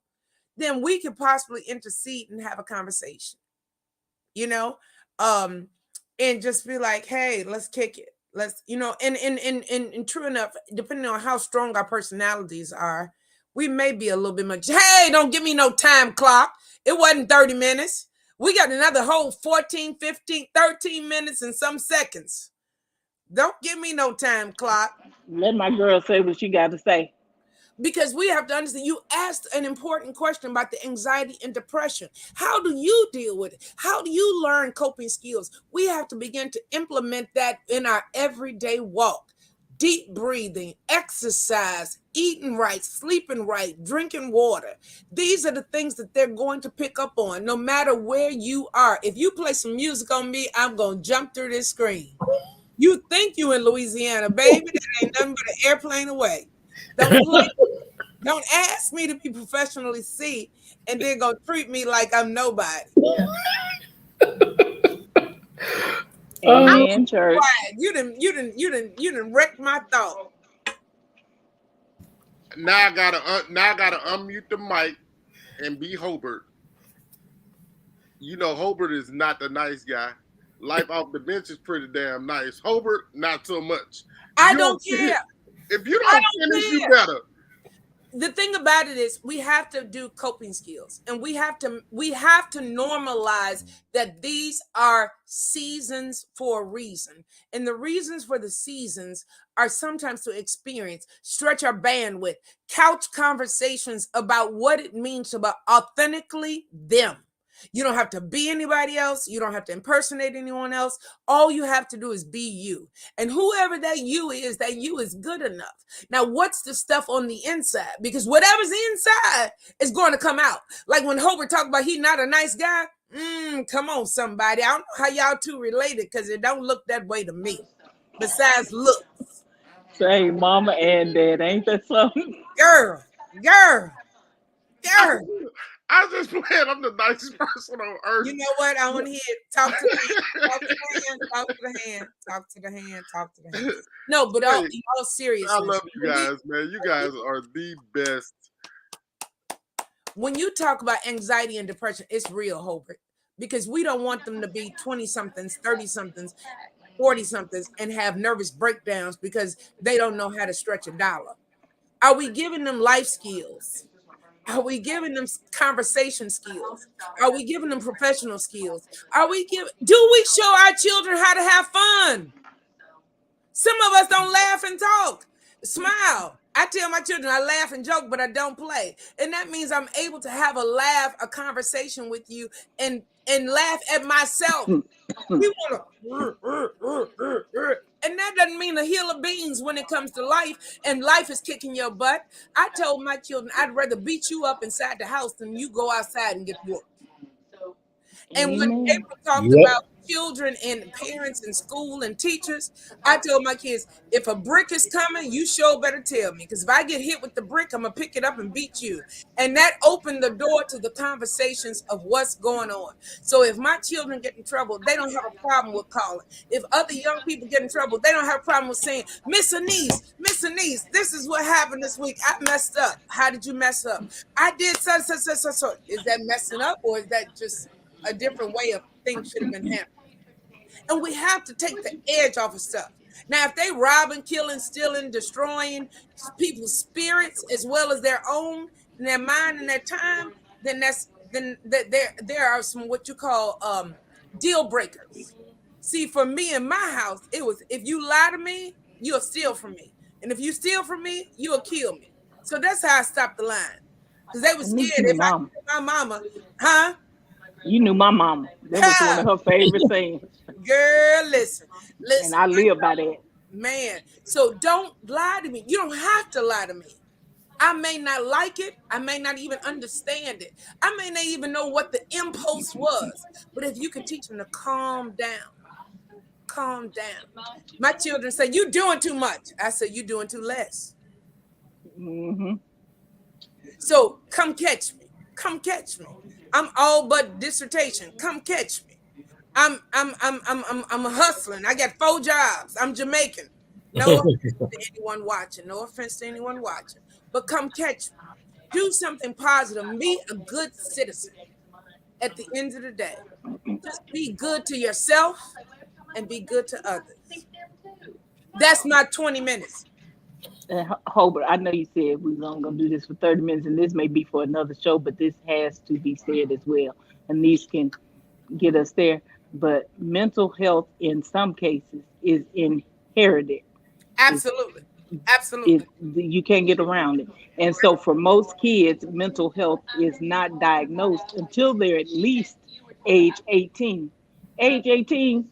then we could possibly intercede and have a conversation, and just be like, hey, let's kick it. Let's, and true enough, depending on how strong our personalities are, we may be a little bit much. Hey, don't give me no time clock. It wasn't 30 minutes. We got another whole 14, 15, 13 minutes and some seconds. Don't give me no time clock. Let my girl say what she got to say. Because we have to understand, you asked an important question about the anxiety and depression. How do you deal with it? How do you learn coping skills? We have to begin to implement that in our everyday walk. Deep breathing, exercise, eating right, sleeping right, drinking water. These are the things that they're going to pick up on no matter where you are. If you play some music on me, I'm going to jump through this screen. You think you in Louisiana, baby, that ain't nothing but an airplane away. Don't ask me to be professionally see and then go treat me like I'm nobody. Amen, church. You didn't wreck my thought. Now I gotta unmute the mic and be Hobart. Hobart is not the nice guy. Life off the bench is pretty damn nice. Hobart, not so much. I don't care. If you don't finish, you better. The thing about it is we have to do coping skills, and we have to normalize that these are seasons for a reason. And the reasons for the seasons are sometimes to experience, stretch our bandwidth, couch conversations about what it means to be authentically them. You don't have to be anybody else. You don't have to impersonate anyone else. All you have to do is be you. And whoever that you is good enough. Now, what's the stuff on the inside? Because whatever's inside is going to come out. Like when Hobart talked about he's not a nice guy. Come on, somebody. I don't know how y'all two related because it don't look that way to me. Besides looks. Say mama and dad. Ain't that something? Girl. I was just playing. I'm the nicest person on earth. You know what? I want to hear it. Talk to the hand. No, but all seriousness. I love you guys, man. You guys are the best. When you talk about anxiety and depression, it's real, Hobart, because we don't want them to be 20-somethings, 30-somethings, 40-somethings, and have nervous breakdowns because they don't know how to stretch a dollar. Are we giving them life skills? Are we giving them conversation skills? Are we giving them professional skills? Do we show our children how to have fun? Some of us don't laugh and talk. Smile. I tell my children I laugh and joke, but I don't play. And that means I'm able to have a conversation with you and laugh at myself. We want to, and that doesn't mean a hill of beans when it comes to life, and life is kicking your butt. I told my children I'd rather beat you up inside the house than you go outside and get whooped. And when April talked about children and parents in school and teachers, I told my kids, if a brick is coming, you sure better tell me. Because if I get hit with the brick, I'm going to pick it up and beat you. And that opened the door to the conversations of what's going on. So if my children get in trouble, they don't have a problem with calling. If other young people get in trouble, they don't have a problem with saying, Miss Anise, this is what happened this week. I messed up. How did you mess up? I did so. Is that messing up, or is that just a different way of things should have been handled? And we have to take the edge off of stuff. Now, if they robbing, killing, stealing, destroying people's spirits as well as their own, and their mind and their time, then there are some what you call deal breakers. See, for me in my house, it was if you lie to me, you'll steal from me, and if you steal from me, you'll kill me. So that's how I stopped the line, because they were scared if I killed my mama, huh? You knew my mama. That was one of her favorite things. Girl, listen. And I live by that. Man, so don't lie to me. You don't have to lie to me. I may not like it. I may not even understand it. I may not even know what the impulse was. But if you can teach them to calm down. Calm down. My children say, you doing too much. I say, you doing too less. Mm-hmm. So come catch me. Come catch me. I'm all but dissertation. Come catch me. I'm hustling. I got 4 jobs. I'm Jamaican. No offense to anyone watching. No offense to anyone watching. But come catch me. Do something positive. Be a good citizen. At the end of the day, just be good to yourself and be good to others. That's my 20 minutes. Hobart, I know you said we was only going to do this for 30 minutes, and this may be for another show, but this has to be said as well. And these can get us there. But mental health, in some cases, is inherited. Absolutely. Absolutely. You can't get around it. And so for most kids, mental health is not diagnosed until they're at least age 18. Age 18,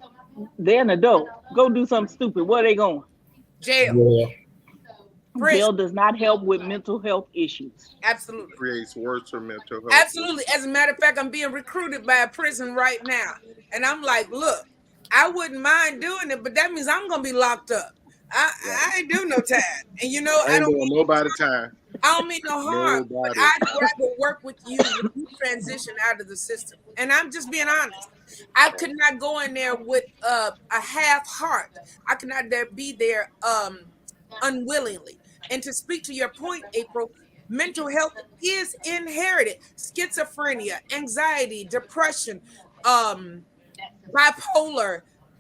they're an adult. Go do something stupid. Where are they going? Jail. Yeah. Jail does not help with mental health issues. Absolutely. Creates worse for mental health. Absolutely. As a matter of fact, I'm being recruited by a prison right now. And I'm like, look, I wouldn't mind doing it, but that means I'm going to be locked up. I ain't do no time. And you know, I ain't doing nobody time. I don't mean no harm. But I'd rather work with you when you transition out of the system. And I'm just being honest. I could not go in there with a half heart. I could not be there unwillingly. And to speak to your point, April, mental health is inherited. Schizophrenia, anxiety, depression, bipolar,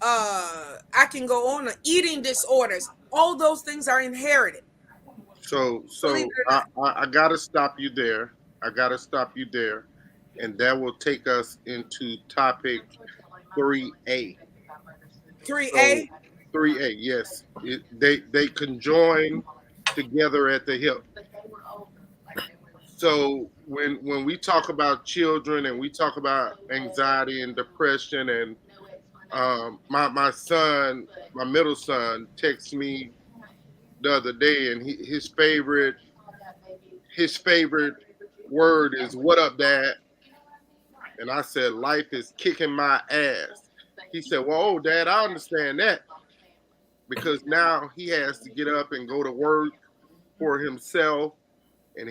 I can go on, eating disorders. All those things are inherited. So I gotta stop you there. And that will take us into topic 3A. 3A? 3A, yes. They conjoin together at the hip. So when we talk about children and we talk about anxiety and depression, and my son, my middle son, texted me the other day, and his favorite word is "What up, Dad?" And I said, "Life is kicking my ass." He said, "Well, oh, Dad, I understand that, because now he has to get up and go to work for himself, and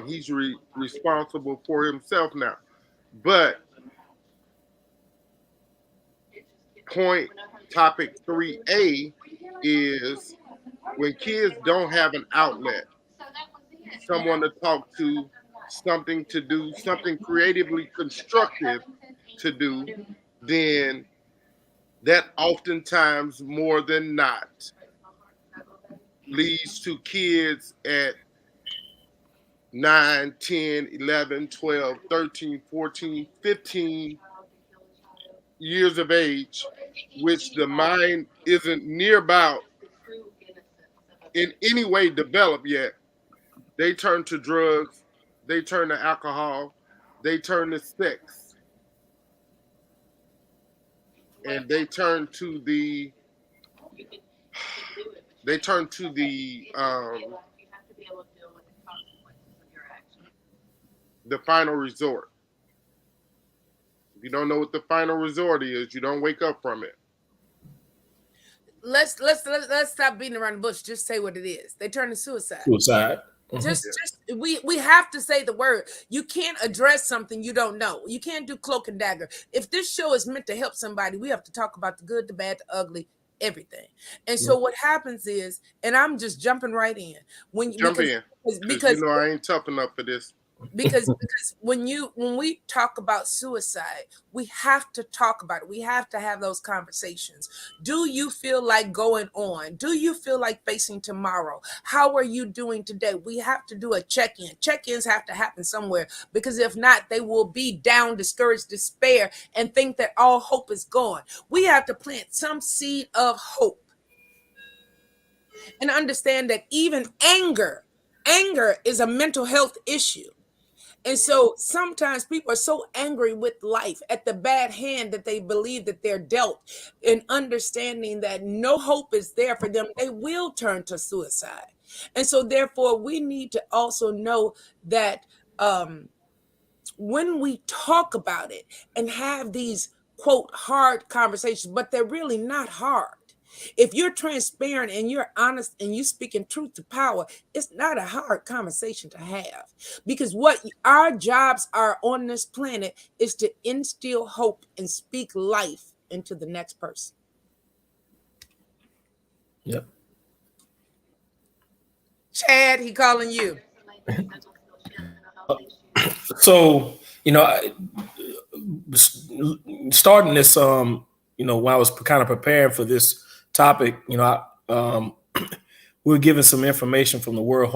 he's responsible for himself now." But topic 3A is when kids don't have an outlet, someone to talk to, something to do, something creatively constructive to do, then that oftentimes, more than not, leads to kids at 9, 10, 11, 12, 13, 14, 15 years of age, which the mind isn't near about in any way developed yet. They turn to drugs, they turn to alcohol, they turn to sex, and they turn to the final resort. You don't know what the final resort is. You don't wake up from it. Let's stop beating around the bush. Just say what it is. They turn to suicide. Suicide. Just we have to say the word. You can't address something you don't know. You can't do cloak and dagger. If this show is meant to help somebody, we have to talk about the good, the bad, the ugly, everything. And so what happens is, and I'm just jumping right in because you know I ain't tough enough for this. because when we talk about suicide, we have to talk about it. We have to have those conversations. Do you feel like going on? Do you feel like facing tomorrow? How are you doing today? We have to do a check-in. Check-ins have to happen somewhere, because if not, they will be down, discouraged, despair, and think that all hope is gone. We have to plant some seed of hope and understand that even anger is a mental health issue. And so sometimes people are so angry with life at the bad hand that they believe that they're dealt, and understanding that no hope is there for them, they will turn to suicide. And so therefore we need to also know that when we talk about it and have these quote hard conversations, but they're really not hard. If you're transparent and you're honest and you speaking truth to power, it's not a hard conversation to have, because what our jobs are on this planet is to instill hope and speak life into the next person. Yep. Chad, he calling you. So, starting this, when I was kind of preparing for this topic, we were given some information from the World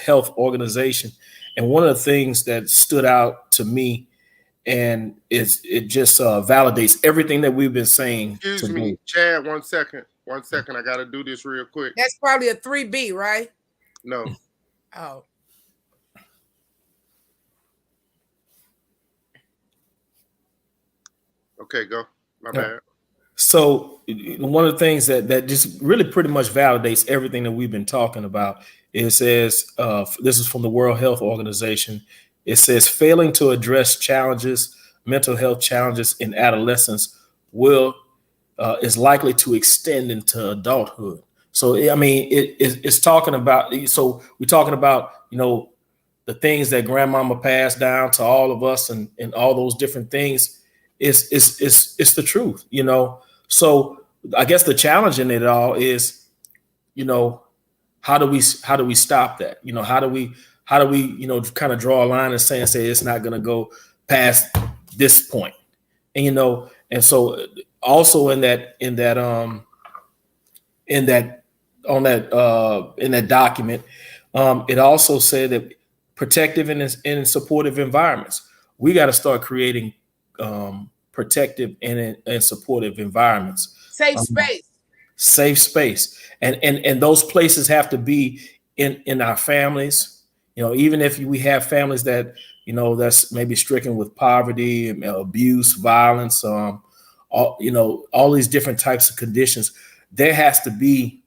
Health Organization, and one of the things that stood out to me, and it just validates everything that we've been saying. Excuse me, Chad, 1 second. 1 second. I got to do this real quick. That's probably a 3B, right? No. Oh. Okay, go. My bad. So one of the things that just really pretty much validates everything that we've been talking about, it says, this is from the World Health Organization. It says failing to address challenges, mental health challenges in adolescence is likely to extend into adulthood. So, I mean, it's talking about, so we're talking about, the things that grandmama passed down to all of us and all those different things. It's the truth, So I guess the challenge in it all is, how do we stop that? How do we kind of draw a line and say it's not going to go past this point, and and so also in that document, it also said that protective and supportive environments. We got to start creating protective and supportive environments. Safe space. And those places have to be in our families. Even if we have families that, that's maybe stricken with poverty, abuse, violence, all these different types of conditions, there has to be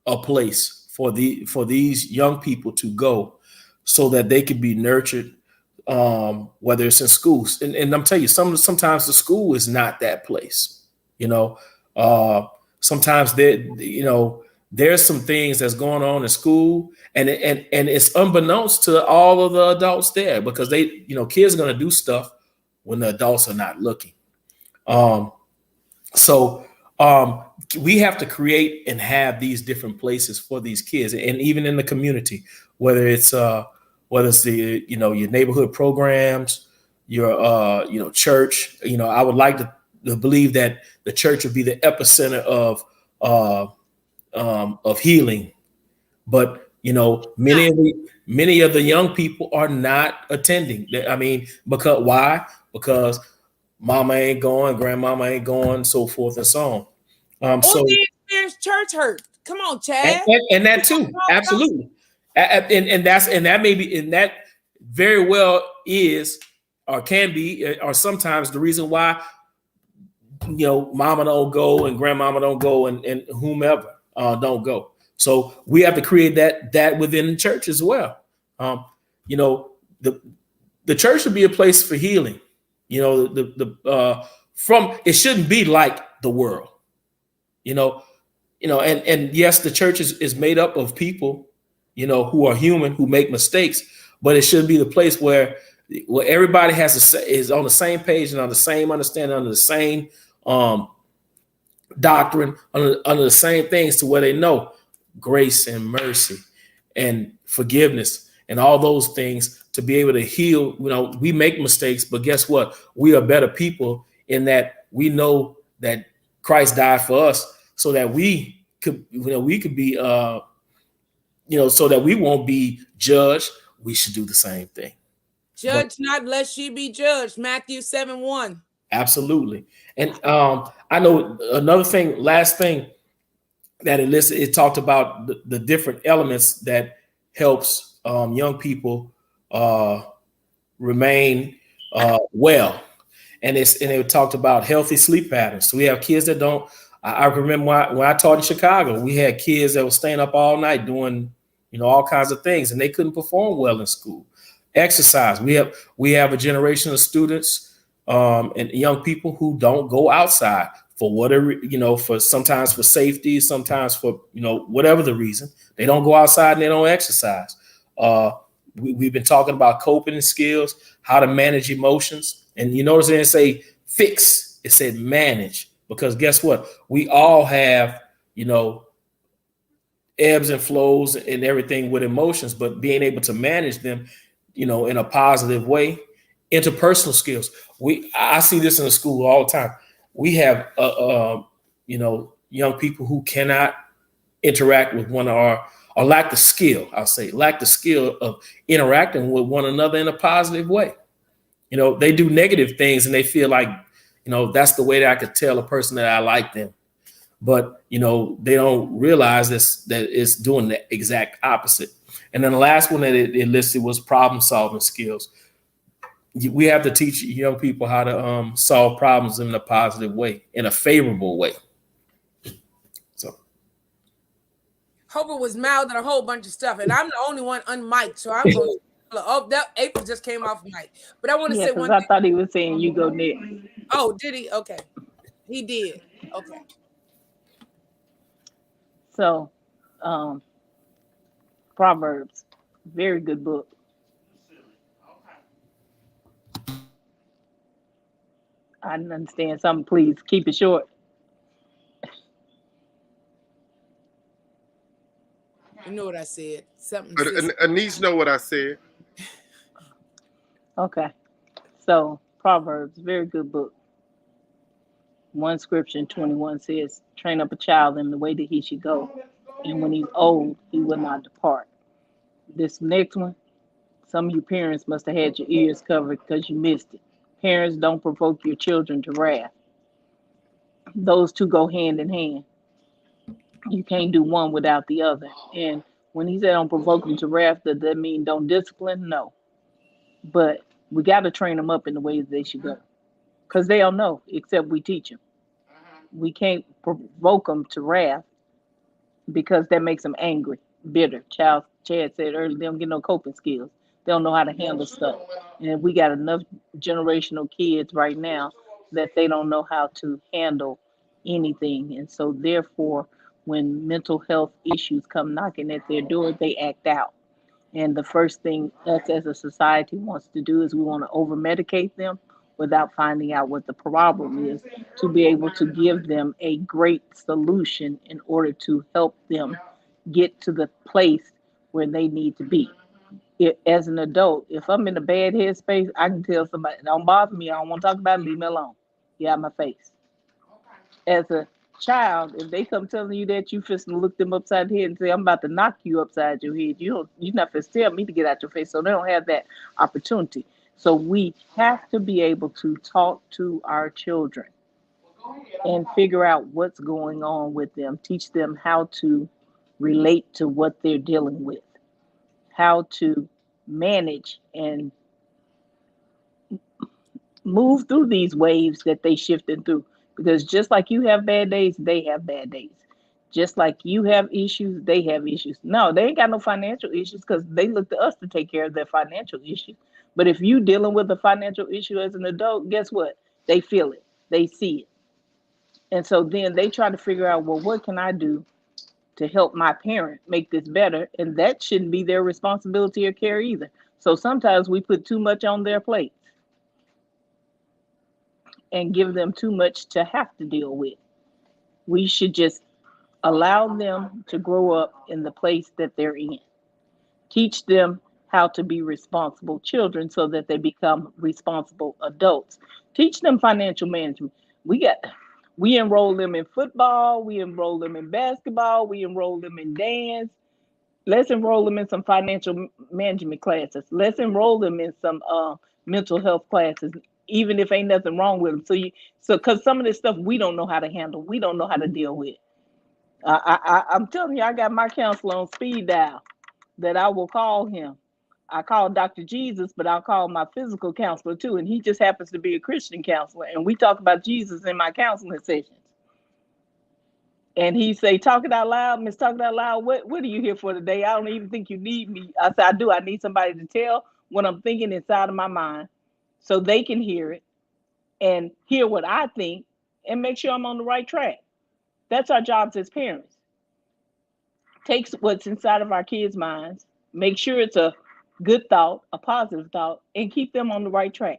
a place for these young people to go so that they can be nurtured, whether it's in schools. And I'm telling you, sometimes the school is not that place. Sometimes there's some things that's going on in school, and it's unbeknownst to all of the adults there, because kids are going to do stuff when the adults are not looking. So we have to create and have these different places for these kids, and even in the community, whether it's the your neighborhood programs, your church. I would like to believe that the church would be the epicenter of healing, but many of the young people are not attending. I mean, why? Because mama ain't going, grandmama ain't going, so forth and so on. So they experience church hurt. Come on, Chad. And that too, absolutely. And that very well is, or can be, or sometimes the reason why mama don't go and grandmama don't go and whomever don't go. So we have to create that within the church as well. The church should be a place for healing. You know, from it shouldn't be like the world. You know, and yes, the church is made up of people, you know, who are human, who make mistakes, but it should be the place where everybody is on the same page and on the same understanding, under the same doctrine, under the same things, to where they know grace and mercy and forgiveness and all those things, to be able to heal. You know, we make mistakes, but guess what? We are better people in that we know that Christ died for us, so that we could be, so that we won't be judged. We should do the same thing. Judge not, lest ye be judged. Matthew 7:1. Absolutely. And I know another thing, last thing that it talked about the different elements that helps young people remain well. And it talked about healthy sleep patterns. So we have kids that don't. I remember when I taught in Chicago, we had kids that were staying up all night doing, all kinds of things, and they couldn't perform well in school. Exercise. We have a generation of students and young people who don't go outside for whatever, for sometimes for safety, sometimes for, whatever the reason. They don't go outside and they don't exercise. We've been talking about coping skills, how to manage emotions. And you notice it didn't say fix, it said manage. Because guess what? We all have, ebbs and flows and everything with emotions, but being able to manage them, in a positive way. Interpersonal skills. I see this in the school all the time. We have, young people who cannot interact with one or lack the skill. I'll say lack the skill of interacting with one another in a positive way. They do negative things and they feel like, that's the way that I could tell a person that I like them. But, they don't realize that it's doing the exact opposite. And then the last one that it listed was problem solving skills. We have to teach young people how to solve problems in a positive way, in a favorable way. So. Hobart was mouthing a whole bunch of stuff, and I'm the only one unmiked, so I'm going to. Oh, that April just came off mic. But I want to say one thing. I thought he was saying you go next. Oh, did he? Okay. He did. Okay. So, Proverbs, very good book. I didn't understand something. Please keep it short. You know what I said. Something. Anise know what I said. Okay. So, Proverbs, very good book. One scripture in 21 says, train up a child in the way that he should go, and when he's old, he will not depart. This next one, some of you parents must have had your ears covered because you missed it. Parents, don't provoke your children to wrath. Those two go hand in hand. You can't do one without the other. And when he said don't provoke them to wrath, does that mean don't discipline? No. But we got to train them up in the ways they should go. Because they don't know, except we teach them. We can't provoke them to wrath because that makes them angry, bitter. Chad said earlier, they don't get no coping skills. They don't know how to handle stuff. And we got enough generational kids right now that they don't know how to handle anything. And so therefore, when mental health issues come knocking at their door, they act out. And the first thing us as a society wants to do is we want to over-medicate them without finding out what the problem is, to be able to give them a great solution in order to help them get to the place where they need to be. As an adult, if I'm in a bad headspace, I can tell somebody, don't bother me, I don't want to talk about it, leave me alone. Get out of my face. As a child, if they come telling you that, you just look them upside the head and say, I'm about to knock you upside your head. You're not going to tell me to get out your face. So they don't have that opportunity. So we have to be able to talk to our children and figure out what's going on with them, teach them how to relate to what they're dealing with, how to manage and move through these waves that they shifted through. Because just like you have bad days, they have bad days. Just like you have issues, they have issues. No, they ain't got no financial issues because they look to us to take care of their financial issues. But if you dealing with a financial issue as an adult, guess what? They feel it, they see it. And so then they try to figure out, well, what can I do to help my parent make this better? And that shouldn't be their responsibility or care either. So sometimes we put too much on their plates and give them too much to have to deal with. We should just allow them to grow up in the place that they're in. Teach them how to be responsible children so that they become responsible adults. Teach them financial management. We enroll them in football, we enroll them in basketball, we enroll them in dance. Let's enroll them in some financial management classes. Let's enroll them in some mental health classes, even if ain't nothing wrong with them. So because some of this stuff we don't know how to handle, we don't know how to deal with. I'm telling you, I got my counselor on speed dial that I will call him. I call Dr. Jesus, but I'll call my physical counselor too. And he just happens to be a Christian counselor. And we talk about Jesus in my counseling sessions. And he say, talk it out loud, Miss Talk It Out Loud. What are you here for today? I don't even think you need me. I said, I do. I need somebody to tell what I'm thinking inside of my mind so they can hear it and hear what I think and make sure I'm on the right track. That's our jobs as parents. Take what's inside of our kids' minds, make sure it's a good thought, a positive thought, and keep them on the right track.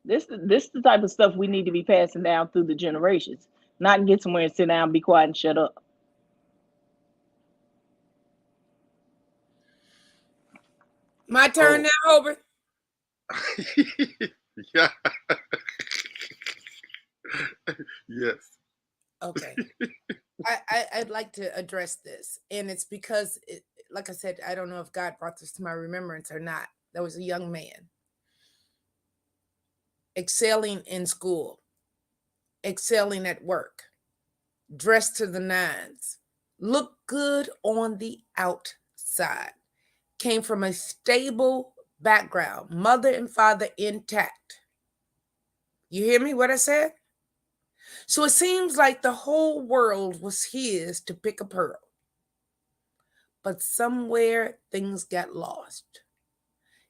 This is the type of stuff we need to be passing down through the generations, not get somewhere and sit down, be quiet, and shut up. My turn now, Hobart. Yeah. Yes. Okay. I'd like to address this, and it's because, like I said, I don't know if God brought this to my remembrance or not. There was a young man excelling in school, excelling at work, dressed to the nines, looked good on the outside, came from a stable background, mother and father intact. You hear me what I said? So it seems like the whole world was his to pick a pearl. But somewhere things got lost.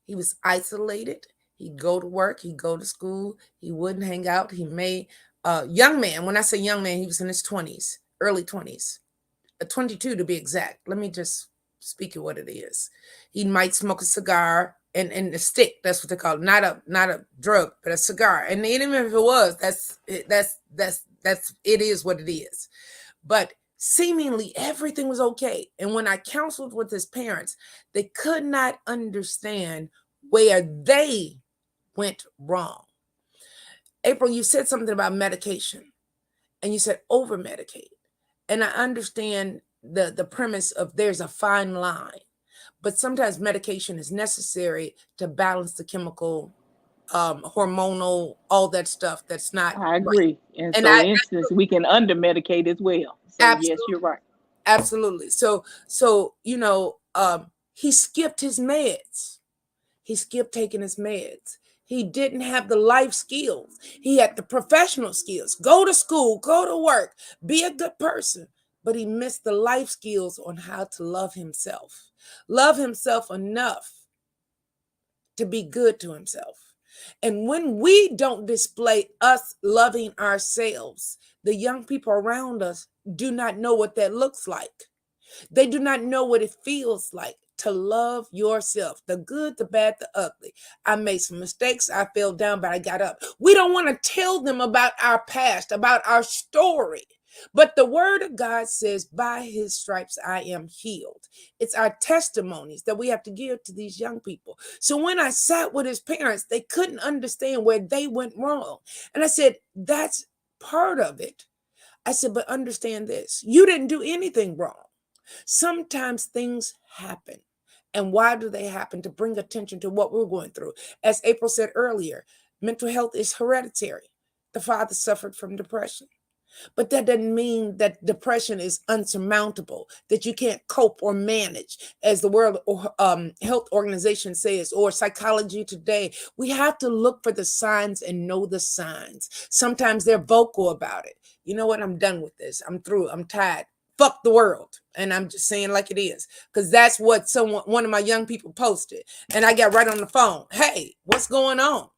He was isolated. He'd go to work. He'd go to school. He wouldn't hang out. He made a young man. When I say young man, he was in his 20s, early 20s, 22 to be exact. Let me just speak of what it is. He might smoke a cigar and a stick. That's what they call it. Not a drug, but a cigar. And even if it was, it is what it is. But seemingly everything was okay. And when I counseled with his parents, they could not understand where they went wrong. April, you said something about medication, and you said over medicate. And I understand the premise of there's a fine line, but sometimes medication is necessary to balance the chemical, hormonal, all that stuff that's not I agree. right. And so, instance, we can under medicate as well. So absolutely. Yes, you're right. Absolutely. So he skipped his meds. He skipped taking his meds. He didn't have the life skills. He had the professional skills. Go to school, go to work, be a good person. But he missed the life skills on how to love himself. Love himself enough to be good to himself. And when we don't display us loving ourselves, the young people around us do not know what that looks like. They do not know what it feels like to love yourself, the good, the bad, the ugly. I made some mistakes. I fell down, but I got up. We don't want to tell them about our past, about our story. But the word of God says, by his stripes, I am healed. It's our testimonies that we have to give to these young people. So when I sat with his parents, they couldn't understand where they went wrong. And I said, that's part of it. I said, but understand this. You didn't do anything wrong. Sometimes things happen. And why do they happen? To bring attention to what we're going through. As April said earlier, mental health is hereditary. The father suffered from depression. But that doesn't mean that depression is unsurmountable, that you can't cope or manage, as the World Health Organization says, or Psychology Today. We have to look for the signs and know the signs. Sometimes they're vocal about it. You know what? I'm done with this. I'm through. I'm tired. Fuck the world. And I'm just saying like it is, because that's what one of my young people posted. And I got right on the phone. Hey, what's going on?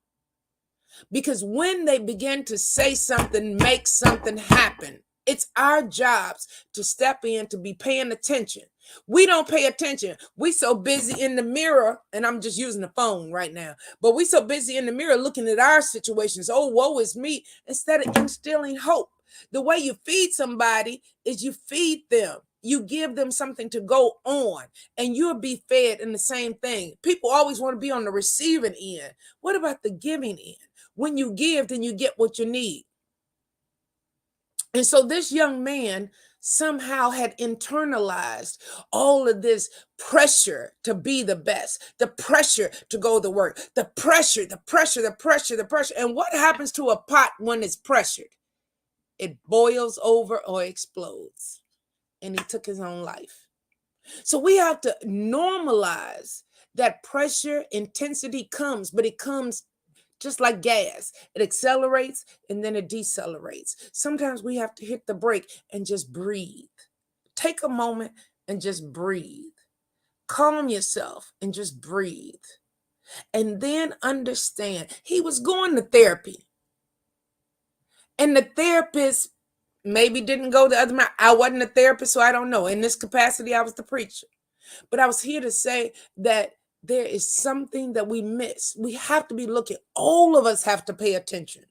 Because when they begin to say something, make something happen, it's our jobs to step in, to be paying attention. We don't pay attention. We so busy in the mirror, and I'm just using the phone right now, but we so busy in the mirror looking at our situations. Oh, woe is me, instead of instilling hope. The way you feed somebody is you feed them. You give them something to go on, and you'll be fed in the same thing. People always want to be on the receiving end. What about the giving end? When you give, then you get what you need. And so this young man somehow had internalized all of this pressure to be the best, the pressure to go to work, the pressure. And what happens to a pot when it's pressured? It boils over or explodes. And he took his own life. So we have to normalize that pressure. Intensity comes, but it comes just like gas. It accelerates and then it decelerates. Sometimes we have to hit the brake and just breathe. Take a moment and just breathe. Calm yourself and just breathe. And then understand he was going to therapy. And the therapist maybe didn't go the other way. I wasn't a therapist, so I don't know. In this capacity, I was the preacher. But I was here to say that there is something that we miss. We have to be looking. All of us have to pay attention.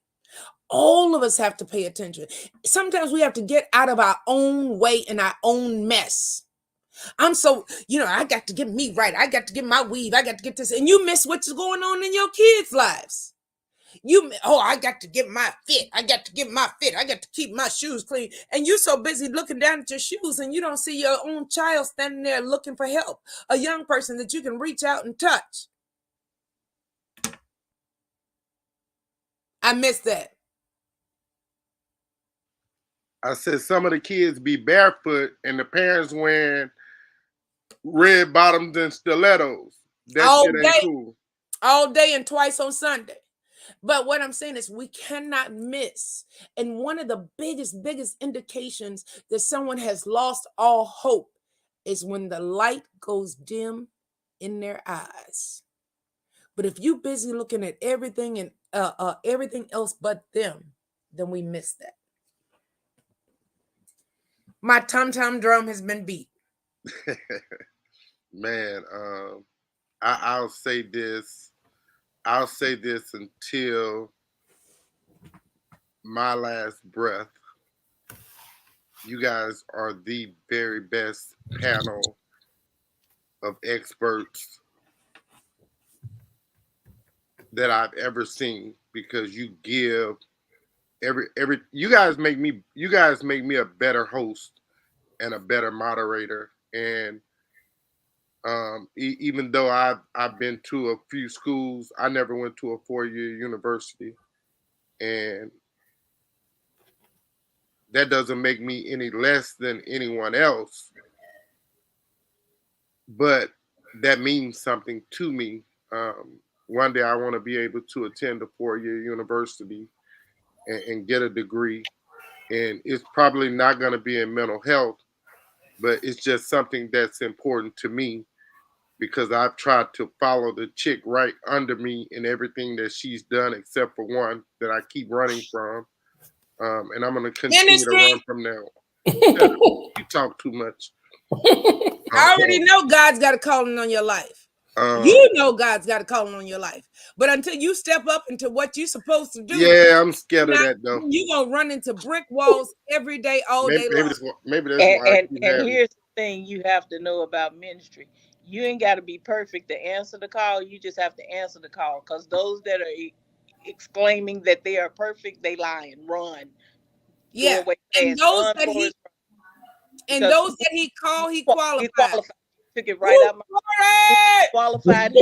All of us have to pay attention. Sometimes we have to get out of our own way and our own mess. I'm so, I got to get me right. I got to get my weave. I got to get this. And you miss what's going on in your kids' lives. I got to get my fit. I got to get my fit. I got to keep my shoes clean. And you're so busy looking down at your shoes and you don't see your own child standing there looking for help. A young person that you can reach out and touch. I miss that. I said some of the kids be barefoot and the parents wearing red bottoms and stilettos. That shit ain't cool. All day and twice on Sunday. But what I'm saying is we cannot miss. And one of the biggest indications that someone has lost all hope is when the light goes dim in their eyes. But if you're busy looking at everything and everything else but them, then we miss that. My tom-tom drum has been beat. Man, I'll say this. I'll say this until my last breath. You guys are the very best panel of experts that I've ever seen, because you give you guys make me a better host and a better moderator. And even though I've been to a few schools, I never went to a 4-year university, and that doesn't make me any less than anyone else, but that means something to me. One day I want to be able to attend a 4-year university and get a degree, and it's probably not going to be in mental health, but it's just something that's important to me, because I've tried to follow the chick right under me in everything that she's done, except for one that I keep running from. And I'm going to continue to run from now. You talk too much. I already know God's got a calling on your life. You know God's got a calling on your life. But until you step up into what you're supposed to do. Yeah, I'm scared of that, though. You're going to run into brick walls every day, all day long. Maybe that's why. And here's the thing you have to know about ministry. You ain't got to be perfect to answer the call. You just have to answer the call, because those that are exclaiming that they are perfect, they lying. Run. Yeah. And those that he called, he qualified. Took it right out my qualified.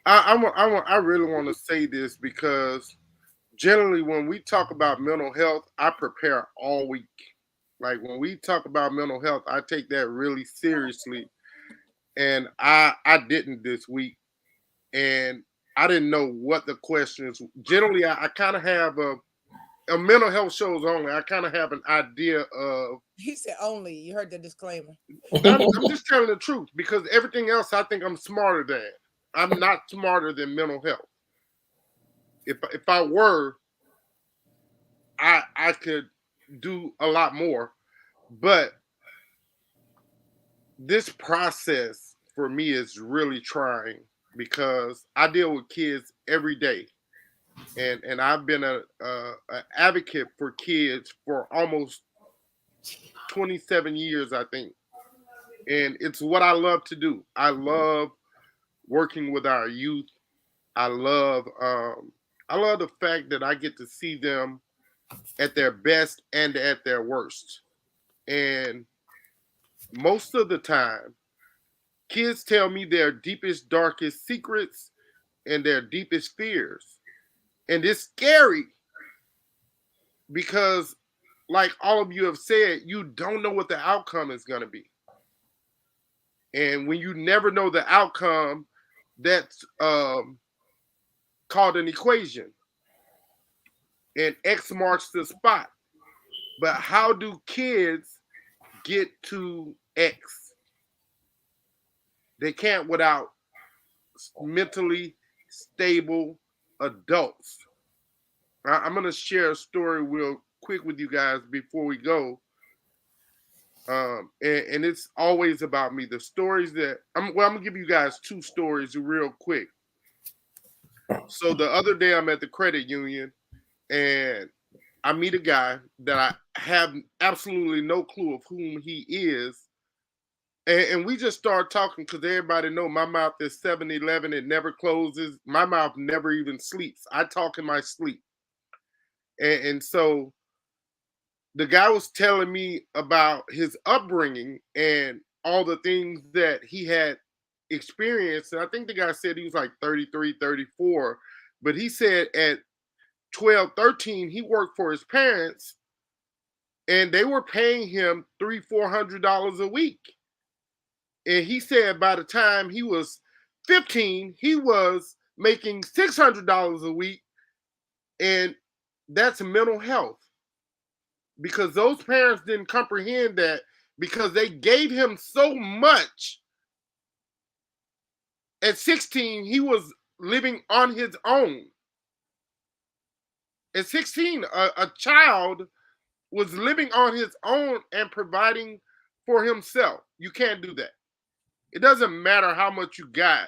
I really want to say this, because generally when we talk about mental health, I prepare all week. Like when we talk about mental health, I take that really seriously. And I didn't this week. And I didn't know what the questions. Generally, I kind of have a mental health shows only. I kind of have an idea of. He said only. You heard the disclaimer. I'm just telling the truth because everything else I think I'm smarter than. I'm not smarter than mental health. If I were, I could do a lot more. But this process for me is really trying because I deal with kids every day, and I've been a advocate for kids for almost 27 years, I think, and it's what I love to do. I love working with our youth. I love the fact that I get to see them at their best and at their worst, and most of the time kids tell me their deepest, darkest secrets and their deepest fears. And it's scary because, like all of you have said, you don't know what the outcome is going to be. And when you never know the outcome, that's called an equation. And X marks the spot. But how do kids get to X? They can't without mentally stable adults. I'm going to share a story real quick with you guys before we go. And it's always about me. The stories that I'm going to give you guys two stories real quick. So the other day I'm at the credit union and I meet a guy that I have absolutely no clue of whom he is. And we just start talking because everybody know my mouth is 7-Eleven. It never closes. My mouth never even sleeps. I talk in my sleep. And so the guy was telling me about his upbringing and all the things that he had experienced. And I think the guy said he was like 33, 34. But he said at 12, 13, he worked for his parents and they were paying him $300-400 a week. And he said by the time he was 15, he was making $600 a week. And that's mental health. Because those parents didn't comprehend that because they gave him so much. At 16, he was living on his own. At 16, a child was living on his own and providing for himself. You can't do that. It doesn't matter how much you got.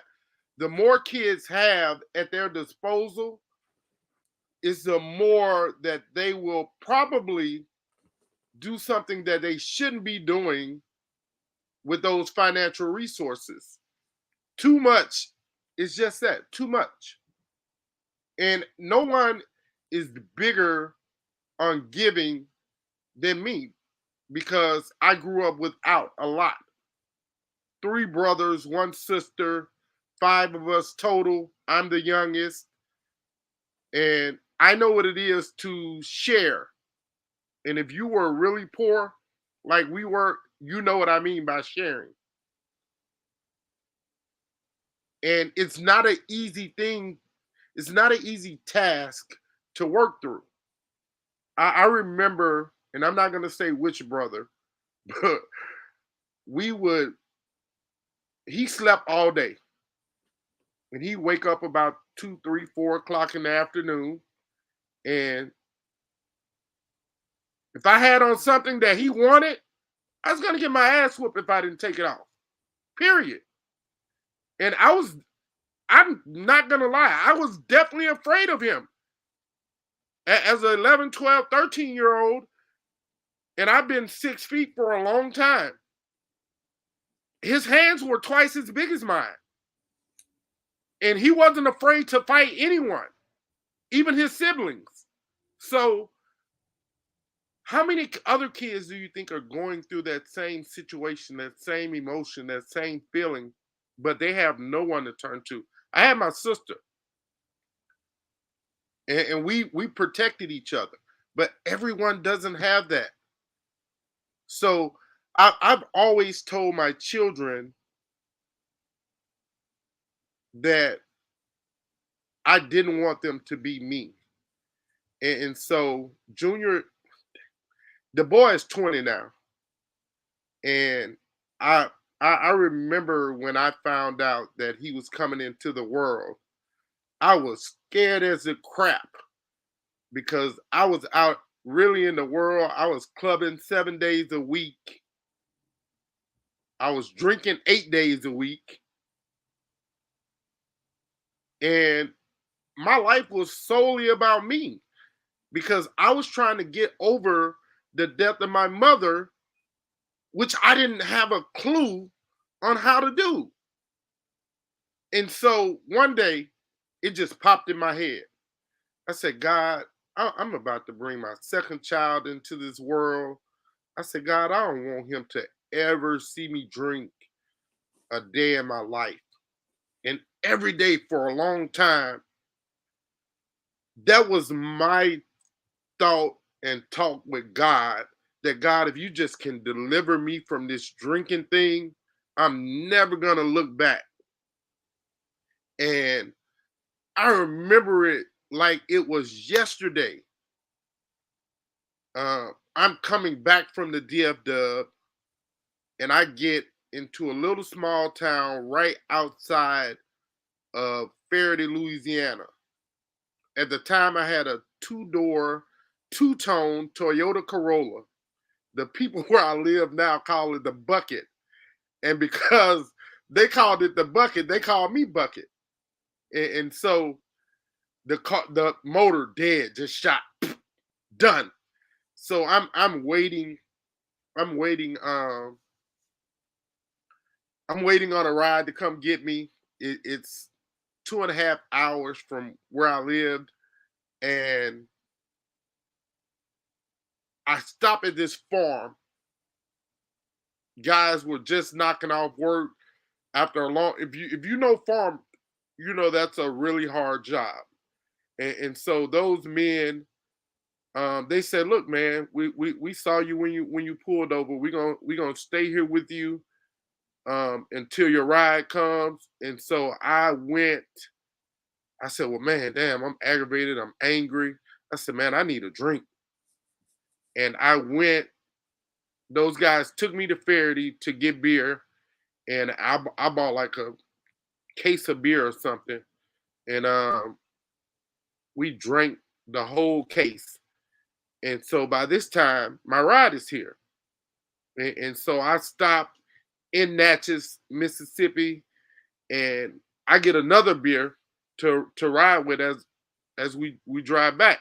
The more kids have at their disposal, is the more that they will probably do something that they shouldn't be doing with those financial resources. Too much is just that, too much. And no one is bigger on giving than me because I grew up without a lot. 3 brothers, 1 sister, 5 of us total. I'm the youngest. And I know what it is to share. And if you were really poor, like we were, you know what I mean by sharing. And it's not an easy thing. It's not an easy task to work through. I remember, and I'm not going to say which brother, but he slept all day. And he'd wake up about 2, 3, 4 o'clock in the afternoon. And if I had on something that he wanted, I was going to get my ass whooped if I didn't take it off. Period. And I'm not going to lie, I was definitely afraid of him. As an 11, 12, 13-year-old, and I've been 6 feet for a long time. His hands were twice as big as mine. And he wasn't afraid to fight anyone, even his siblings. So how many other kids do you think are going through that same situation, that same emotion, that same feeling, but they have no one to turn to? I had my sister. and we protected each other. But everyone doesn't have that. So I've always told my children that I didn't want them to be me. And so Junior, the boy is 20 now. And I, I remember when I found out that he was coming into the world, I was scared as a crap because I was out really in the world. I was clubbing 7 days a week. I was drinking 8 days a week. And my life was solely about me because I was trying to get over the death of my mother, which I didn't have a clue on how to do. And so one day it just popped in my head. I said, God, I'm about to bring my second child into this world. I said, God, I don't want him to ever see me drink a day in my life. And every day for a long time, that was my thought and talk with God, that God, if you just can deliver me from this drinking thing, I'm never going to look back. And I remember it like it was yesterday. I'm coming back from the DF Dub, and I get into a little small town right outside of Faraday, Louisiana. At the time, I had a two-door, two-tone Toyota Corolla. The people where I live now call it the Bucket. And because they called it the Bucket, they called me Bucket. And so the motor dead, just shot, done. So I'm waiting. I'm waiting on a ride to come get me. It's 2.5 hours from where I lived, and I stop at this farm. Guys were just knocking off work after a long. If you know farm, you know that's a really hard job, and so those men, they said, "Look, man, we saw you when you pulled over. We gonna stay here with you until your ride comes." And so I went. I said, "Well, man, damn, I'm aggravated. I'm angry." I said, "Man, I need a drink." And I went. Those guys took me to Faraday to get beer, and I bought like a case of beer or something, and we drank the whole case. And so by this time, my ride is here, and so I stopped in Natchez, Mississippi, and I get another beer to ride with as we drive back.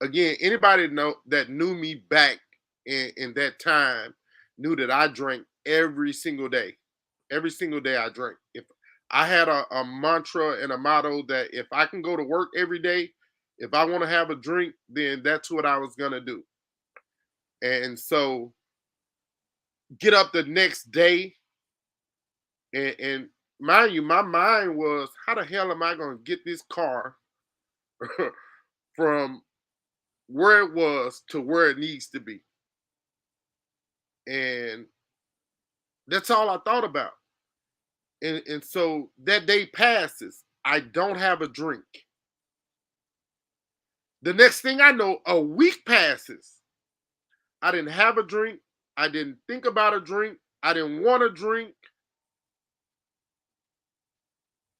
Again, anybody that knew me back in that time knew that I drank every single day. Every single day I drank. If I had a mantra and a motto that if I can go to work every day, if I want to have a drink, then that's what I was gonna do. And so get up the next day, and mind you, my mind was, how the hell am I gonna get this car from where it was to where it needs to be? And that's all I thought about. And so that day passes. I don't have a drink. The next thing I know, a week passes. I didn't have a drink. I didn't think about a drink. I didn't want a drink.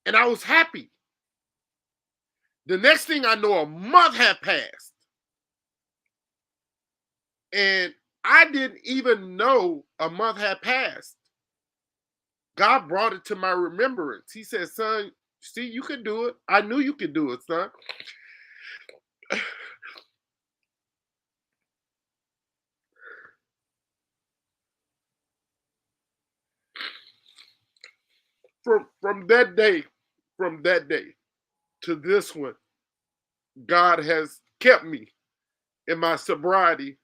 And I was happy. The next thing I know, a month had passed. And I didn't even know a month had passed. God brought it to my remembrance. He said, son, see, you can do it. I knew you could do it, son. From that day to this one, God has kept me in my sobriety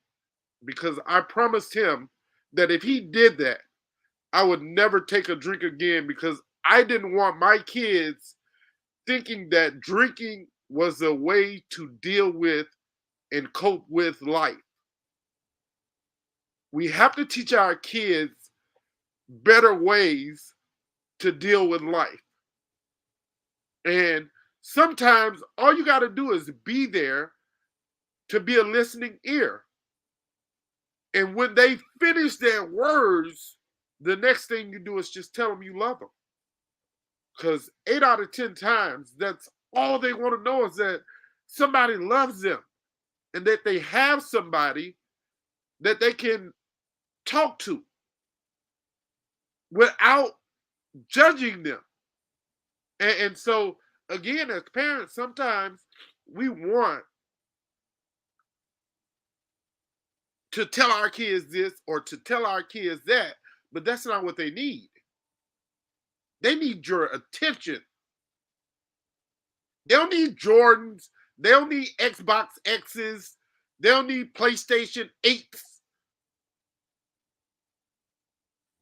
because I promised him that if he did that, I would never take a drink again because I didn't want my kids thinking that drinking was a way to deal with and cope with life. We have to teach our kids better ways to deal with life. And sometimes all you got to do is be there to be a listening ear. And when they finish their words, the next thing you do is just tell them you love them. Because 8 out of 10 times, that's all they want to know is that somebody loves them and that they have somebody that they can talk to without judging them. And so, again, as parents, sometimes we want to tell our kids this or to tell our kids that, but that's not what they need. They need your attention. They don't need Jordans. They don't need Xbox X's. They don't need PlayStation 8s.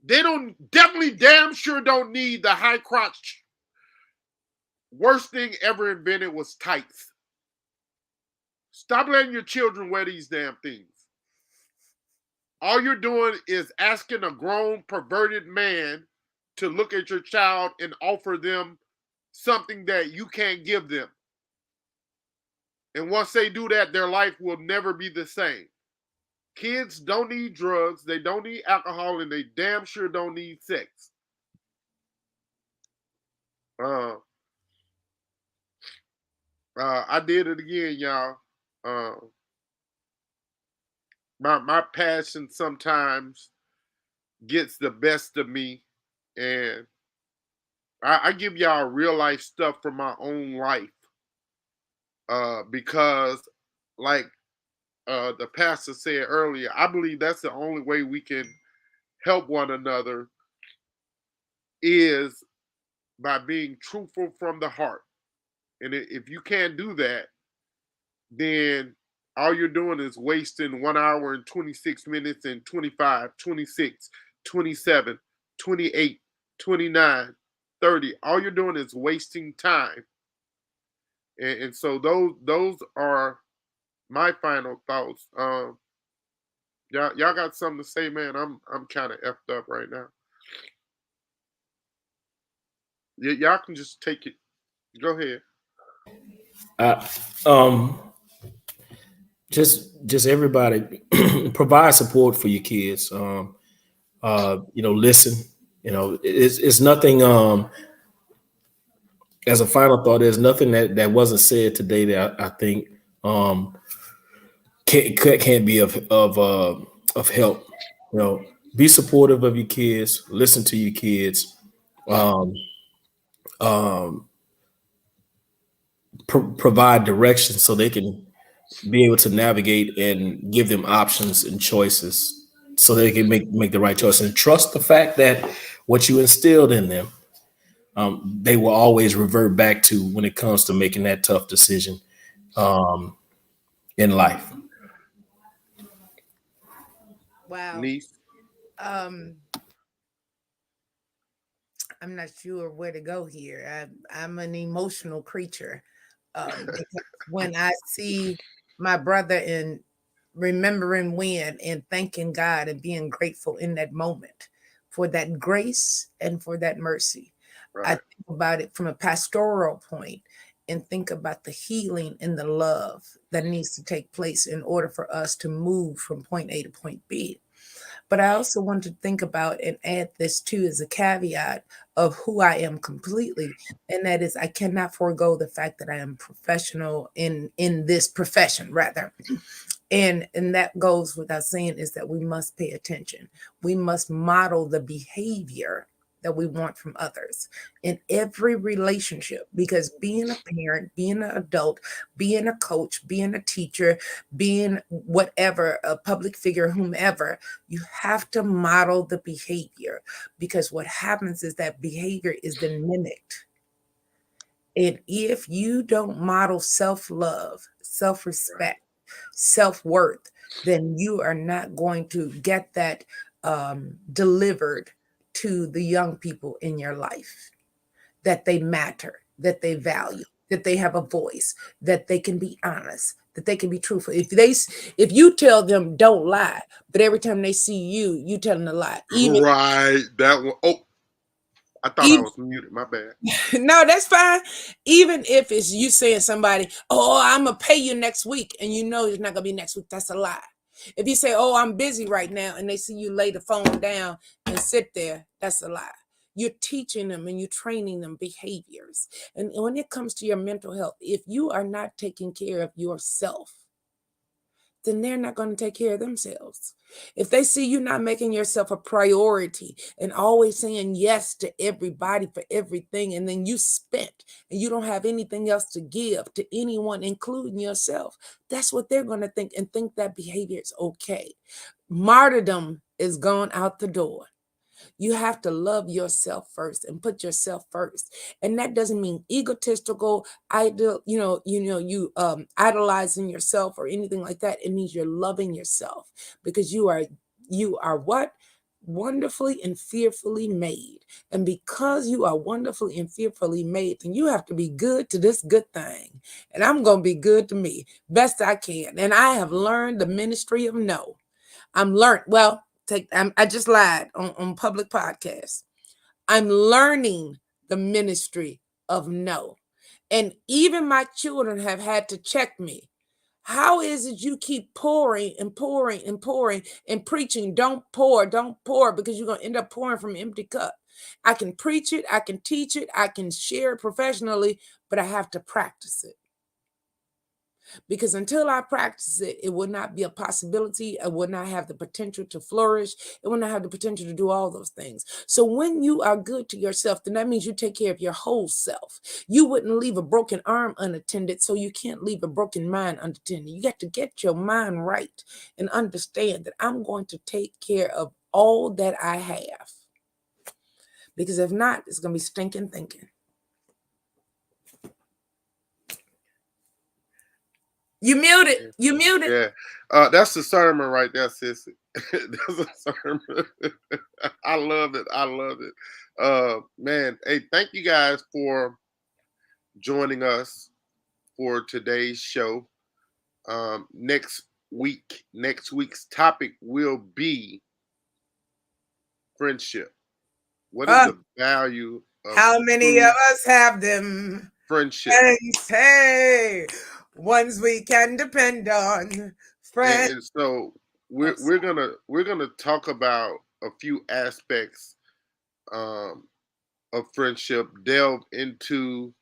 They definitely damn sure don't need the high crotch. Worst thing ever invented was tights. Stop letting your children wear these damn things. All you're doing is asking a grown, perverted man to look at your child and offer them something that you can't give them. And once they do that, their life will never be the same. Kids don't need drugs, they don't need alcohol, and they damn sure don't need sex. I did it again, y'all. My passion sometimes gets the best of me, and I give y'all real life stuff from my own life, because, like the pastor said earlier, I believe that's the only way we can help one another is by being truthful from the heart. And if you can't do that, then all you're doing is wasting 1 hour and 26 minutes and 25, 26, 27, 28, 29, 30. All you're doing is wasting time. And so those are my final thoughts. Y'all got something to say, man? I'm kind of effed up right now. Y'all can just take it. Go ahead. Just everybody provide support for your kids. Listen. It's nothing. As a final thought, there's nothing that wasn't said today that I think can't be of help. Be supportive of your kids. Listen to your kids. Provide direction so they can be able to navigate and give them options and choices so they can make the right choice, and trust the fact that what you instilled in them, they will always revert back to when it comes to making that tough decision in life. Wow. Niece. I'm not sure where to go here. I'm an emotional creature. Because when I see my brother and remembering when and thanking God and being grateful in that moment for that grace and for that mercy, Right. I think about it from a pastoral point and think about the healing and the love that needs to take place in order for us to move from point A to point B. But I also want to think about and add this too as a caveat of who I am completely. And that is I cannot forego the fact that I am professional in this profession, rather. And that goes without saying is that we must pay attention. We must model the behavior that we want from others in every relationship, because being a parent, being an adult, being a coach, being a teacher, being whatever, a public figure, whomever, you have to model the behavior, because what happens is that behavior is then mimicked. And if you don't model self-love, self-respect, self-worth, then you are not going to get that delivered to the young people in your life, that they matter, that they value, that they have a voice, that they can be honest, that they can be truthful. If you tell them don't lie, but every time they see you, you tell them to lie. Right. That one. Oh, I thought I was muted. My bad. No, that's fine. Even if it's you saying somebody, oh, I'm gonna pay you next week, and you know it's not gonna be next week, that's a lie. If you say, oh, I'm busy right now, and they see you lay the phone down and sit there, that's a lie. You're teaching them and you're training them behaviors. And when it comes to your mental health, if you are not taking care of yourself, then they're not going to take care of themselves. If they see you not making yourself a priority and always saying yes to everybody for everything, and then you spent and you don't have anything else to give to anyone, including yourself, that's what they're going to think, and think that behavior is okay. Martyrdom is gone out the door. You have to love yourself first and put yourself first. And that doesn't mean egotistical, idolizing yourself or anything like that. It means you're loving yourself, because you are what? Wonderfully and fearfully made. And because you are wonderfully and fearfully made, then you have to be good to this good thing. And I'm going to be good to me best I can. And I have learned the ministry of no. I just lied on public podcasts. I'm learning the ministry of no. And even my children have had to check me. How is it you keep pouring and pouring and pouring and preaching? Don't pour, because you're going to end up pouring from an empty cup. I can preach it, I can teach it, I can share it professionally, but I have to practice it. Because until I practice it, it will not be a possibility. I will not have the potential to flourish. It will not have the potential to do all those things. So when you are good to yourself, then that means you take care of your whole self. You wouldn't leave a broken arm unattended, so you can't leave a broken mind unattended. You got to get your mind right and understand that I'm going to take care of all that I have. Because if not, it's going to be stinking thinking. You muted. Yeah. That's the sermon right there, sissy. That's a sermon. I love it. Man, hey, thank you guys for joining us for today's show. Next week's topic will be friendship. What is the value of how many of us have them? Friendship. Hey, ones we can depend on. Friends. And so we're gonna talk about a few aspects of friendship, delve into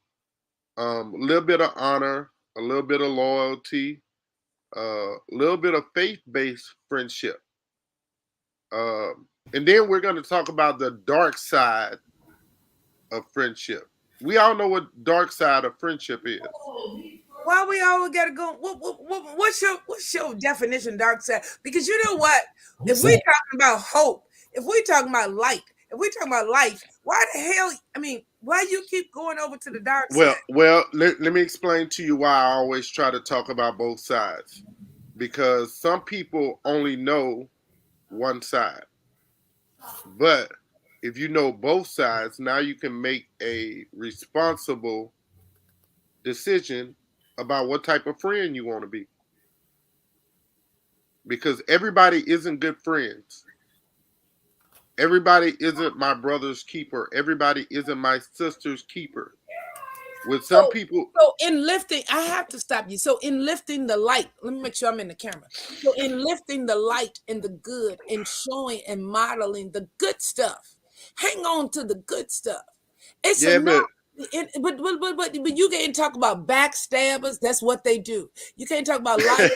a little bit of honor, a little bit of loyalty, a little bit of faith-based friendship. And then we're going to talk about the dark side of friendship. We all know what dark side of friendship is. Why we always got to go? What's your definition, dark side? Because you know what? If we're talking about hope, if we're talking about light, if we're talking about life, why the hell? I mean, why you keep going over to the dark side? Well, let me explain to you why I always try to talk about both sides. Because some people only know one side. But if you know both sides, now you can make a responsible decision about what type of friend you want to be. Because everybody isn't good friends. Everybody isn't my brother's keeper. Everybody isn't my sister's keeper. With some people. So in lifting, I have to stop you. So in lifting the light, let me make sure I'm in the camera. So in lifting the light and the good and showing and modeling the good stuff, hang on to the good stuff. It's enough. But you can't talk about backstabbers. That's what they do. You can't talk about liars.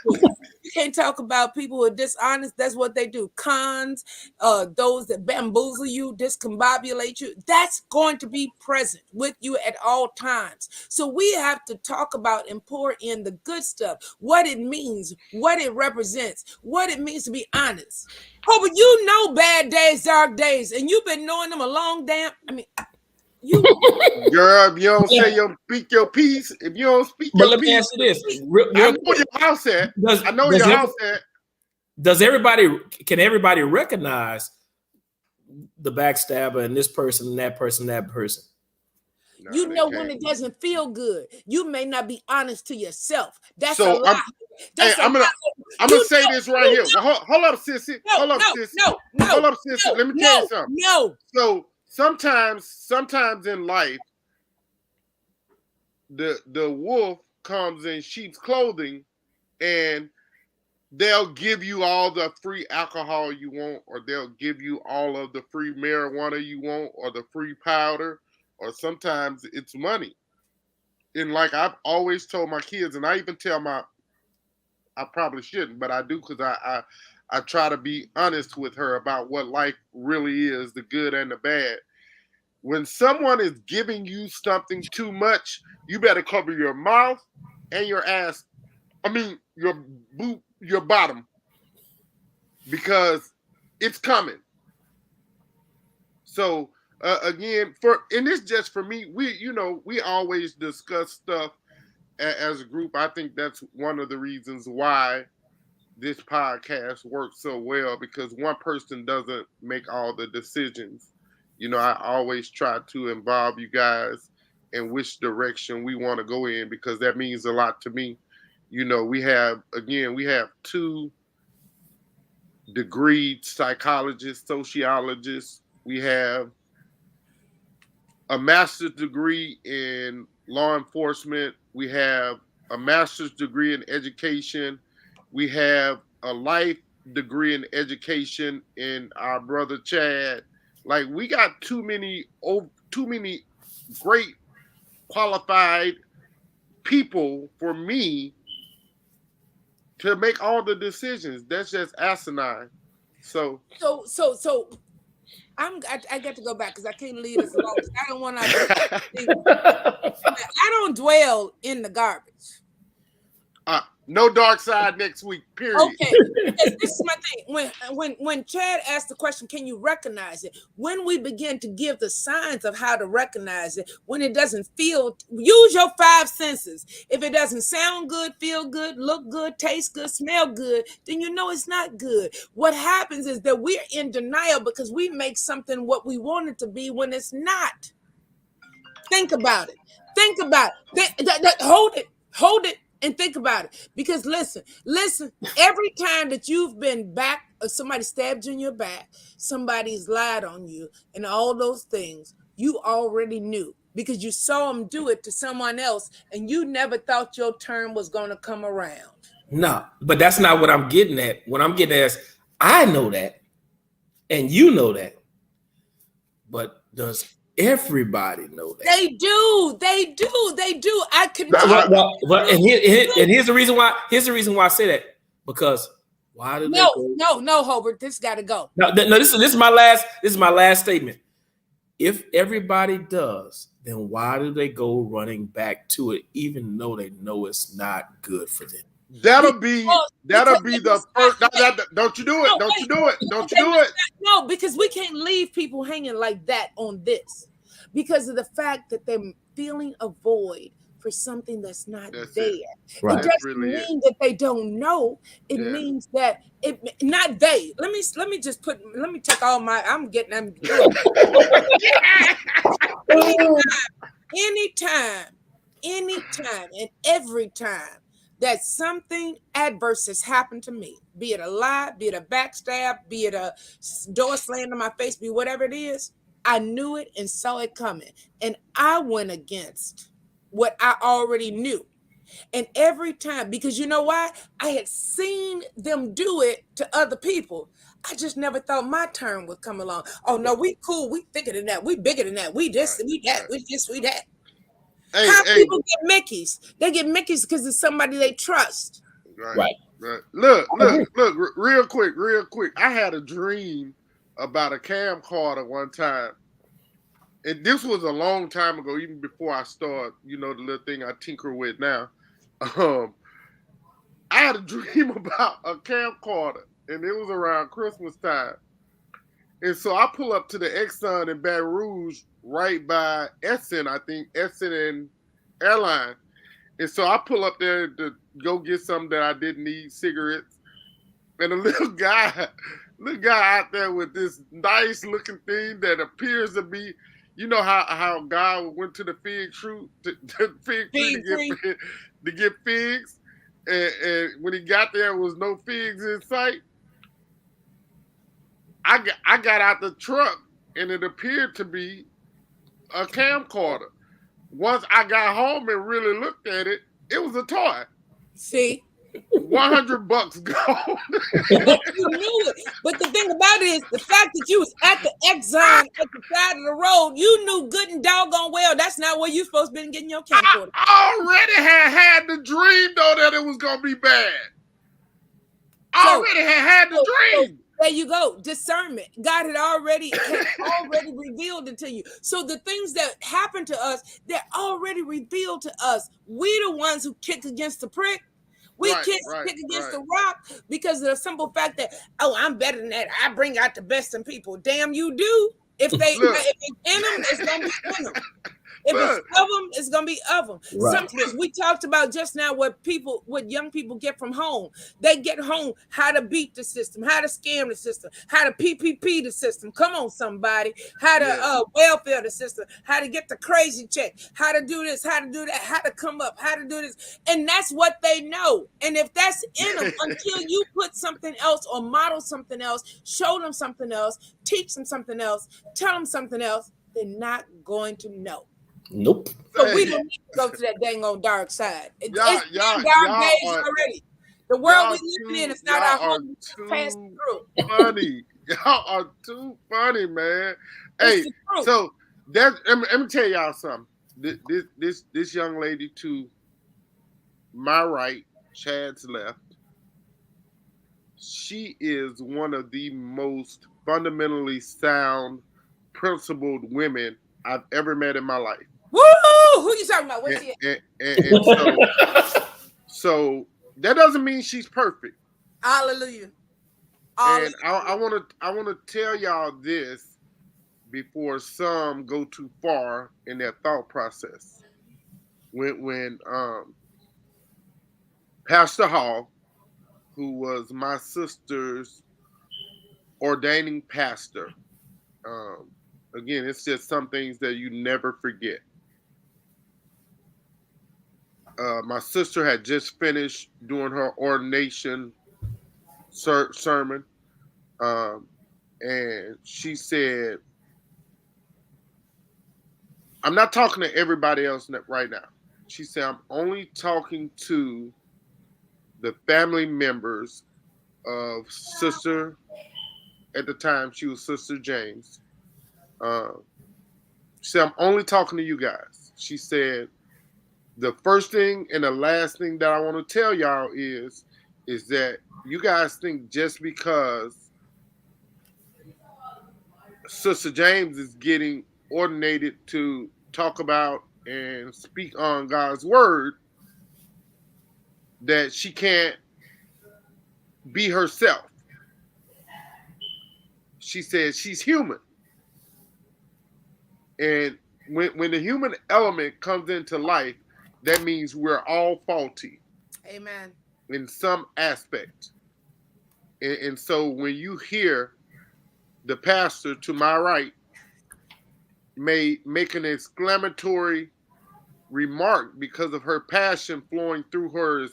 You can't talk about people who are dishonest. That's what they do. Cons, those that bamboozle you, discombobulate you. That's going to be present with you at all times. So we have to talk about and pour in the good stuff, what it means, what it represents, what it means to be honest. Oh, but you know bad days, dark days, and you've been knowing them a long damn. Girl, if you don't speak your piece, if you don't speak your piece. But let me answer this. I know your house at. I know your house at. Can everybody recognize the backstabber and this person, that person, that person? You they know when can't. it doesn't feel good. You may not be honest to yourself. That's a So lie. That's hey, a lie. I'm You gonna say know, this right you here. know, Well, hold up, sissy. no, Hold up, no, sissy. no, no, Hold up, sissy. no, Let me tell you something. no. So sometimes in life, the wolf comes in sheep's clothing, and they'll give you all the free alcohol you want, or they'll give you all of the free marijuana you want, or the free powder, or sometimes it's money. And like I've always told my kids, and I even tell I probably shouldn't, but I do because I try to be honest with her about what life really is, the good and the bad. When someone is giving you something too much, you better cover your mouth and your ass. I mean, your bottom, because it's coming. So again, and this just for me, we always discuss stuff as a group. I think that's one of the reasons why this podcast works so well, because one person doesn't make all the decisions. I always try to involve you guys in which direction we want to go in, because that means a lot to me. We have two degreed psychologists, sociologists. We have a master's degree in law enforcement. We have a master's degree in education. We have a life degree in education in our brother Chad. Like, we got too many great qualified people for me to make all the decisions. That's just asinine. So I got to go back because I can't leave this alone. I don't want to. I don't dwell in the garbage. No dark side next week, period. Okay, because this is my thing. When Chad asked the question, can you recognize it? When we begin to give the signs of how to recognize it, when it doesn't feel, use your 5 senses. If it doesn't sound good, feel good, look good, taste good, smell good, then you know it's not good. What happens is that we're in denial because we make something what we want it to be when it's not. Think about it. Think about it. Hold it. And think about it, because listen, every time that you've been back, or somebody stabbed you in your back, somebody's lied on you, and all those things, you already knew because you saw them do it to someone else, and you never thought your turn was going to come around. No, but that's not what I'm getting at. What I'm getting at is, I know that, and you know that, but does everybody know that? They do. I can. Well, and here's the reason why. Here's the reason why I say that, because why do no, Hobart, this got to go. No. This is my last statement. If everybody does, then why do they go running back to it, even though they know it's not good for them? That'll be the first. Don't you do it? Don't you do it? Don't you do it? No, because we can't leave people hanging like that on this, because of the fact that they're feeling a void for something that's not there. Right. It doesn't mean that they don't know. It means that not they. Let me take all my. I'm getting them. Anytime, and every time that something adverse has happened to me, be it a lie, be it a backstab, be it a door slammed in my face, be whatever it is, I knew it and saw it coming. And I went against what I already knew. And every time, because you know why? I had seen them do it to other people. I just never thought my turn would come along. Oh no, we cool, we thicker than that, we bigger than that, we this, we that, we this, we that. How people get Mickeys? They get Mickeys because it's somebody they trust. Right. Look, real quick. I had a dream about a camcorder one time. And this was a long time ago, even before I started, the little thing I tinker with now. I had a dream about a camcorder, and it was around Christmas time. And so I pull up to the Exxon in Baton Rouge, right by Essen, I think, Essen and Airline. And so I pull up there to go get something that I didn't need, cigarettes. And a little guy out there with this nice looking thing that appears to be, you know how God went to the fig tree to get figs, and when he got there, was no figs in sight. I got out the truck, and it appeared to be a camcorder. Once I got home and really looked at it, it was a toy. See, $100 gone. but you knew it. But the thing about it is the fact that you was at the Exxon at the side of the road, you knew good and doggone well that's not where you supposed to be getting your camcorder. I already had the dream though that it was gonna be bad. I already had the dream. There you go. Discernment. God had already revealed it to you. So the things that happen to us, they're already revealed to us. We the ones who kick against the prick. We kick against the rock because of the simple fact that, oh, I'm better than that. I bring out the best in people. Damn, you do. If it's in them, it's gonna be in them. If it's of them, it's gonna be of them. Right. Sometimes we talked about just now what young people get from home. They get home how to beat the system, how to scam the system, how to PPP the system. Come on, somebody. How to welfare the system, how to get the crazy check, how to do this, how to do that, how to come up, how to do this. And that's what they know. And if that's in them, until you put something else or model something else, show them something else, teach them something else, tell them something else, they're not going to know. Nope. So we don't need to go to that dang old dark side. It's dark days already. The world we live in is not our home. Pass through. Funny. Y'all are too funny, man. Hey, so let me tell y'all something. This young lady to my right, Chad's left, she is one of the most fundamentally sound, principled women I've ever met in my life. Woo! Who you talking about? What's so that doesn't mean she's perfect. Hallelujah. And I want to tell y'all this before some go too far in their thought process. When Pastor Hall, who was my sister's ordaining pastor, again, it's just some things that you never forget. My sister had just finished doing her ordination sermon, and she said, I'm not talking to everybody else right now. She said, I'm only talking to the family members of Sister, at the time she was Sister James. She said, I'm only talking to you guys. She said, the first thing and the last thing that I want to tell y'all is that you guys think just because Sister James is getting ordinated to talk about and speak on God's word, that she can't be herself. She said she's human. And when the human element comes into life, that means we're all faulty. Amen. In some aspect. And so when you hear the pastor to my right make an exclamatory remark because of her passion flowing through her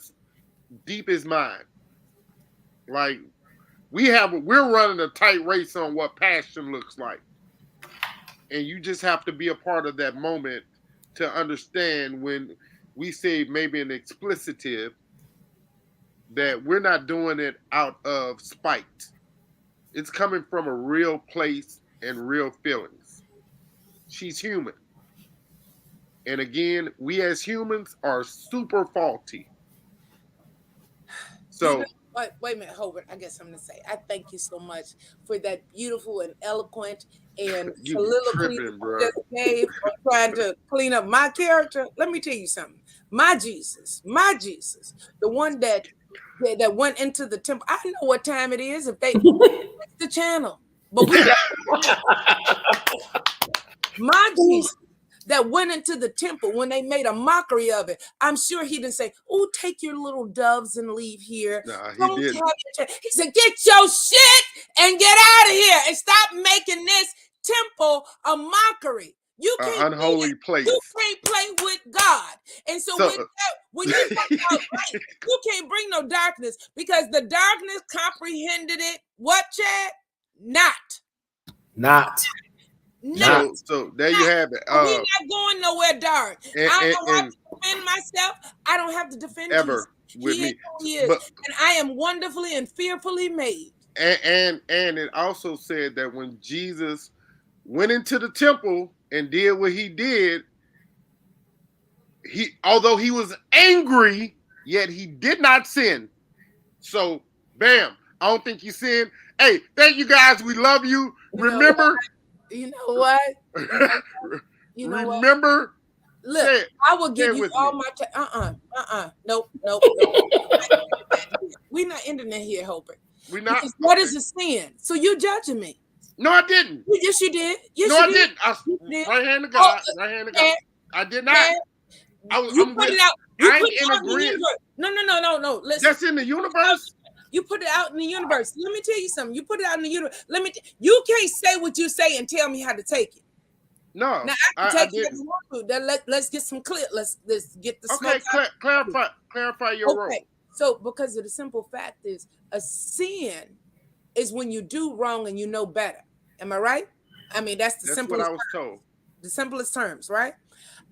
deepest mind. Like we're running a tight race on what passion looks like. And you just have to be a part of that moment to understand when we say maybe an explicitive, that we're not doing it out of spite. It's coming from a real place and real feelings. She's human. And again, we as humans are super faulty. So wait a minute, Hobart. I guess I'm going to say, I thank you so much for that beautiful and eloquent and soliloquy that gave on trying to clean up my character. Let me tell you something. My Jesus, the one that went into the temple. I know what time it is if they fix the channel. But my Jesus that went into the temple when they made a mockery of it. I'm sure he didn't say, oh, take your little doves and leave here. Nah, he didn't. He said, get your shit and get out of here and stop making this temple a mockery. You can't unholy place. You can't play with God. And so with that, when you talk about light, you can't bring no darkness because the darkness comprehended it. What, Chad? Not. So there you have it. We're not going nowhere dark. I don't have to defend myself. I don't have to defend ever Jesus. with He me. is who he is. And I am wonderfully and fearfully made. And it also said that when Jesus went into the temple and did what he did, although he was angry, yet he did not sin. So, bam, I don't think he sinned. Hey, thank you guys. We love you. Remember. You know what? You know remember. What? Look, I will give you all my Nope. We're not ending it here, Hobert. We're not. Because what is a sin? So you judging me? No, I didn't. Yes, you did. Yes, no, you I did. didn't. Right hand to God. Right hand to God. I did not. You put it out. You put it out in the agreement. universe. No. Listen. That's in the universe. You put it out in the universe. Let me tell you something. You put it out in the universe. You can't say what you say and tell me how to take it. No, now I can take it as you want to. Let's get some clear. Let's get the smoke. Okay, clarify your role. So because of the simple fact is a sin is when you do wrong and you know better. Am I right? I mean that's simplest. What I was told. The simplest terms, right?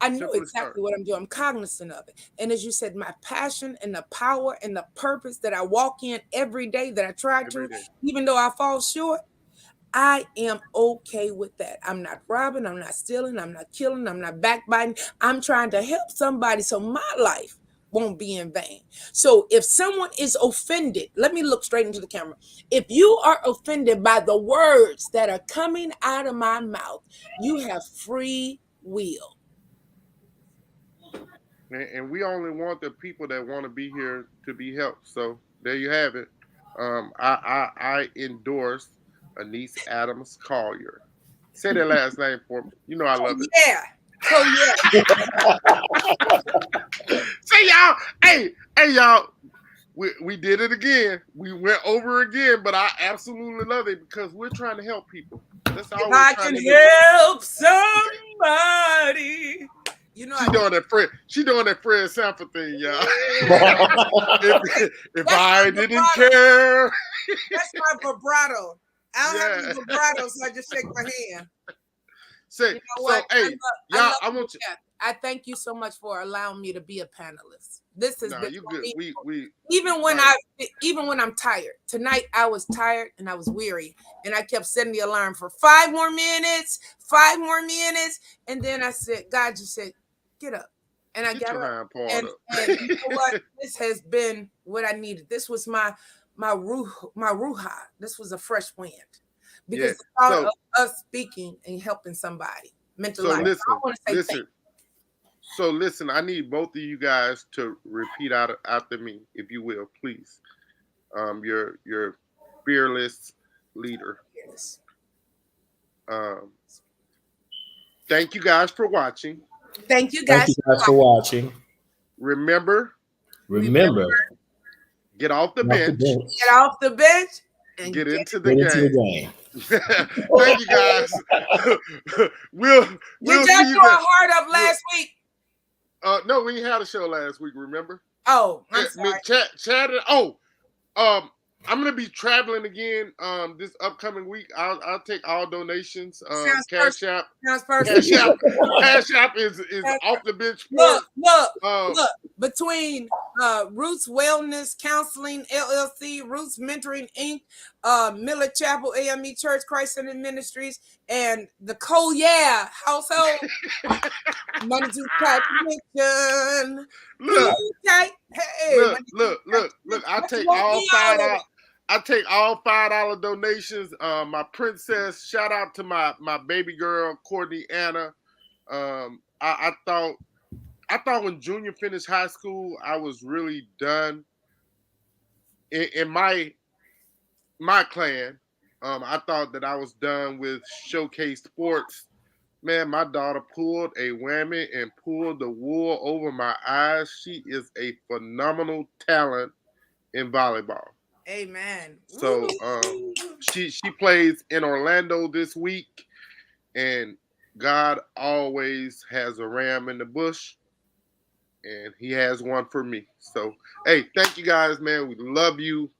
I know exactly what I'm doing. I'm cognizant of it. And as you said, my passion and the power and the purpose that I walk in every day that I try to, even though I fall short, I am okay with that. I'm not robbing, I'm not stealing, I'm not killing, I'm not backbiting. I'm trying to help somebody so my life won't be in vain. So if someone is offended, let me look straight into the camera. If you are offended by the words that are coming out of my mouth, you have free will. And we only want the people that want to be here to be helped. So there you have it. I endorse Anise Adams Collier. Say that last name for me. You know I love it. Yeah. Say y'all, hey y'all, we did it again. We went over again, but I absolutely love it because we're trying to help people. That's all. If I can help somebody. You know, she doing that Fred Sanford thing, y'all. if I didn't care. That's my vibrato. I don't have any vibrato, so I just shake my hand. Say, you know what? Hey, y'all, I want you. I thank you so much for allowing me to be a panelist. This has been you good. Even when I'm tired. Tonight I was tired and I was weary, and I kept setting the alarm for 5 more minutes, and then I said, God just said, get up. And I got up. And you know what? This has been what I needed. This was my ruha. This was a fresh wind. Because the thought of us speaking and helping somebody mentally. So listen, I need both of you guys to repeat after me, if you will, please. Your fearless leader. Yes. Thank you guys for watching. Thank you guys for watching. Remember. Get off the bench. Get off the bench and get into the game. Thank you guys. we'll see you hard up last week. No, we had a show last week, remember? Oh, I'm sorry. Chad, I'm gonna be traveling again this upcoming week. I'll take all donations. Cash App is off the bench. Look. Between Roots Wellness Counseling LLC, Roots Mentoring Inc., Miller Chapel AME Church Christ Center Ministries, and the Collier household. Money to connection. Look. I take all $5 donations. My princess, shout out to my baby girl Courtney Anna. I thought when Junior finished high school, I was really done. In my clan, I thought that I was done with showcase sports. Man, my daughter pulled a whammy and pulled the wool over my eyes. She is a phenomenal talent in volleyball. Amen. So she plays in Orlando this week, and God always has a ram in the bush, and he has one for me. So, hey, thank you guys, man. We love you.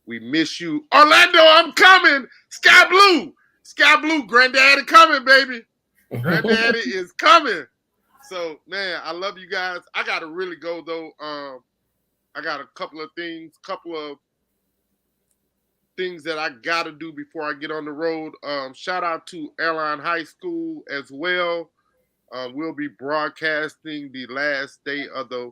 We miss you. Orlando, I'm coming. Sky Blue. Sky Blue, Granddaddy coming, baby. Granddaddy is coming. So, man, I love you guys. I got to really go, though. I got a couple of things that I got to do before I get on the road. Shout out to Airline High School as well. We'll be broadcasting the last day of the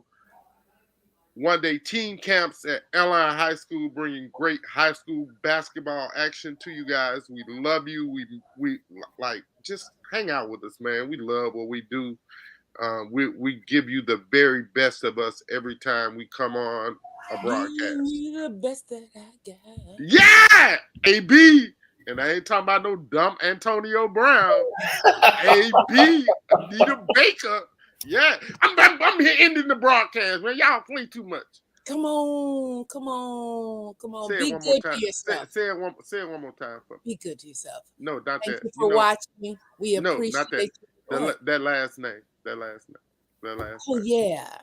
one-day team camps at Airline High School, bringing great high school basketball action to you guys. We love you. We like, just hang out with us, man. We love what we do. We give you the very best of us every time we come on a broadcast. You're the best that I got. Yeah, AB. And I ain't talking about no dumb Antonio Brown. AB, Anita Baker. Yeah, I'm here ending the broadcast, man. Y'all play too much. Come on. Say Be it one good more time. to yourself. Say it one more time for me. Be good to yourself. No, not Thank that. you for watching. We No, appreciate not that. you. That last name. That last name. Oh, yeah.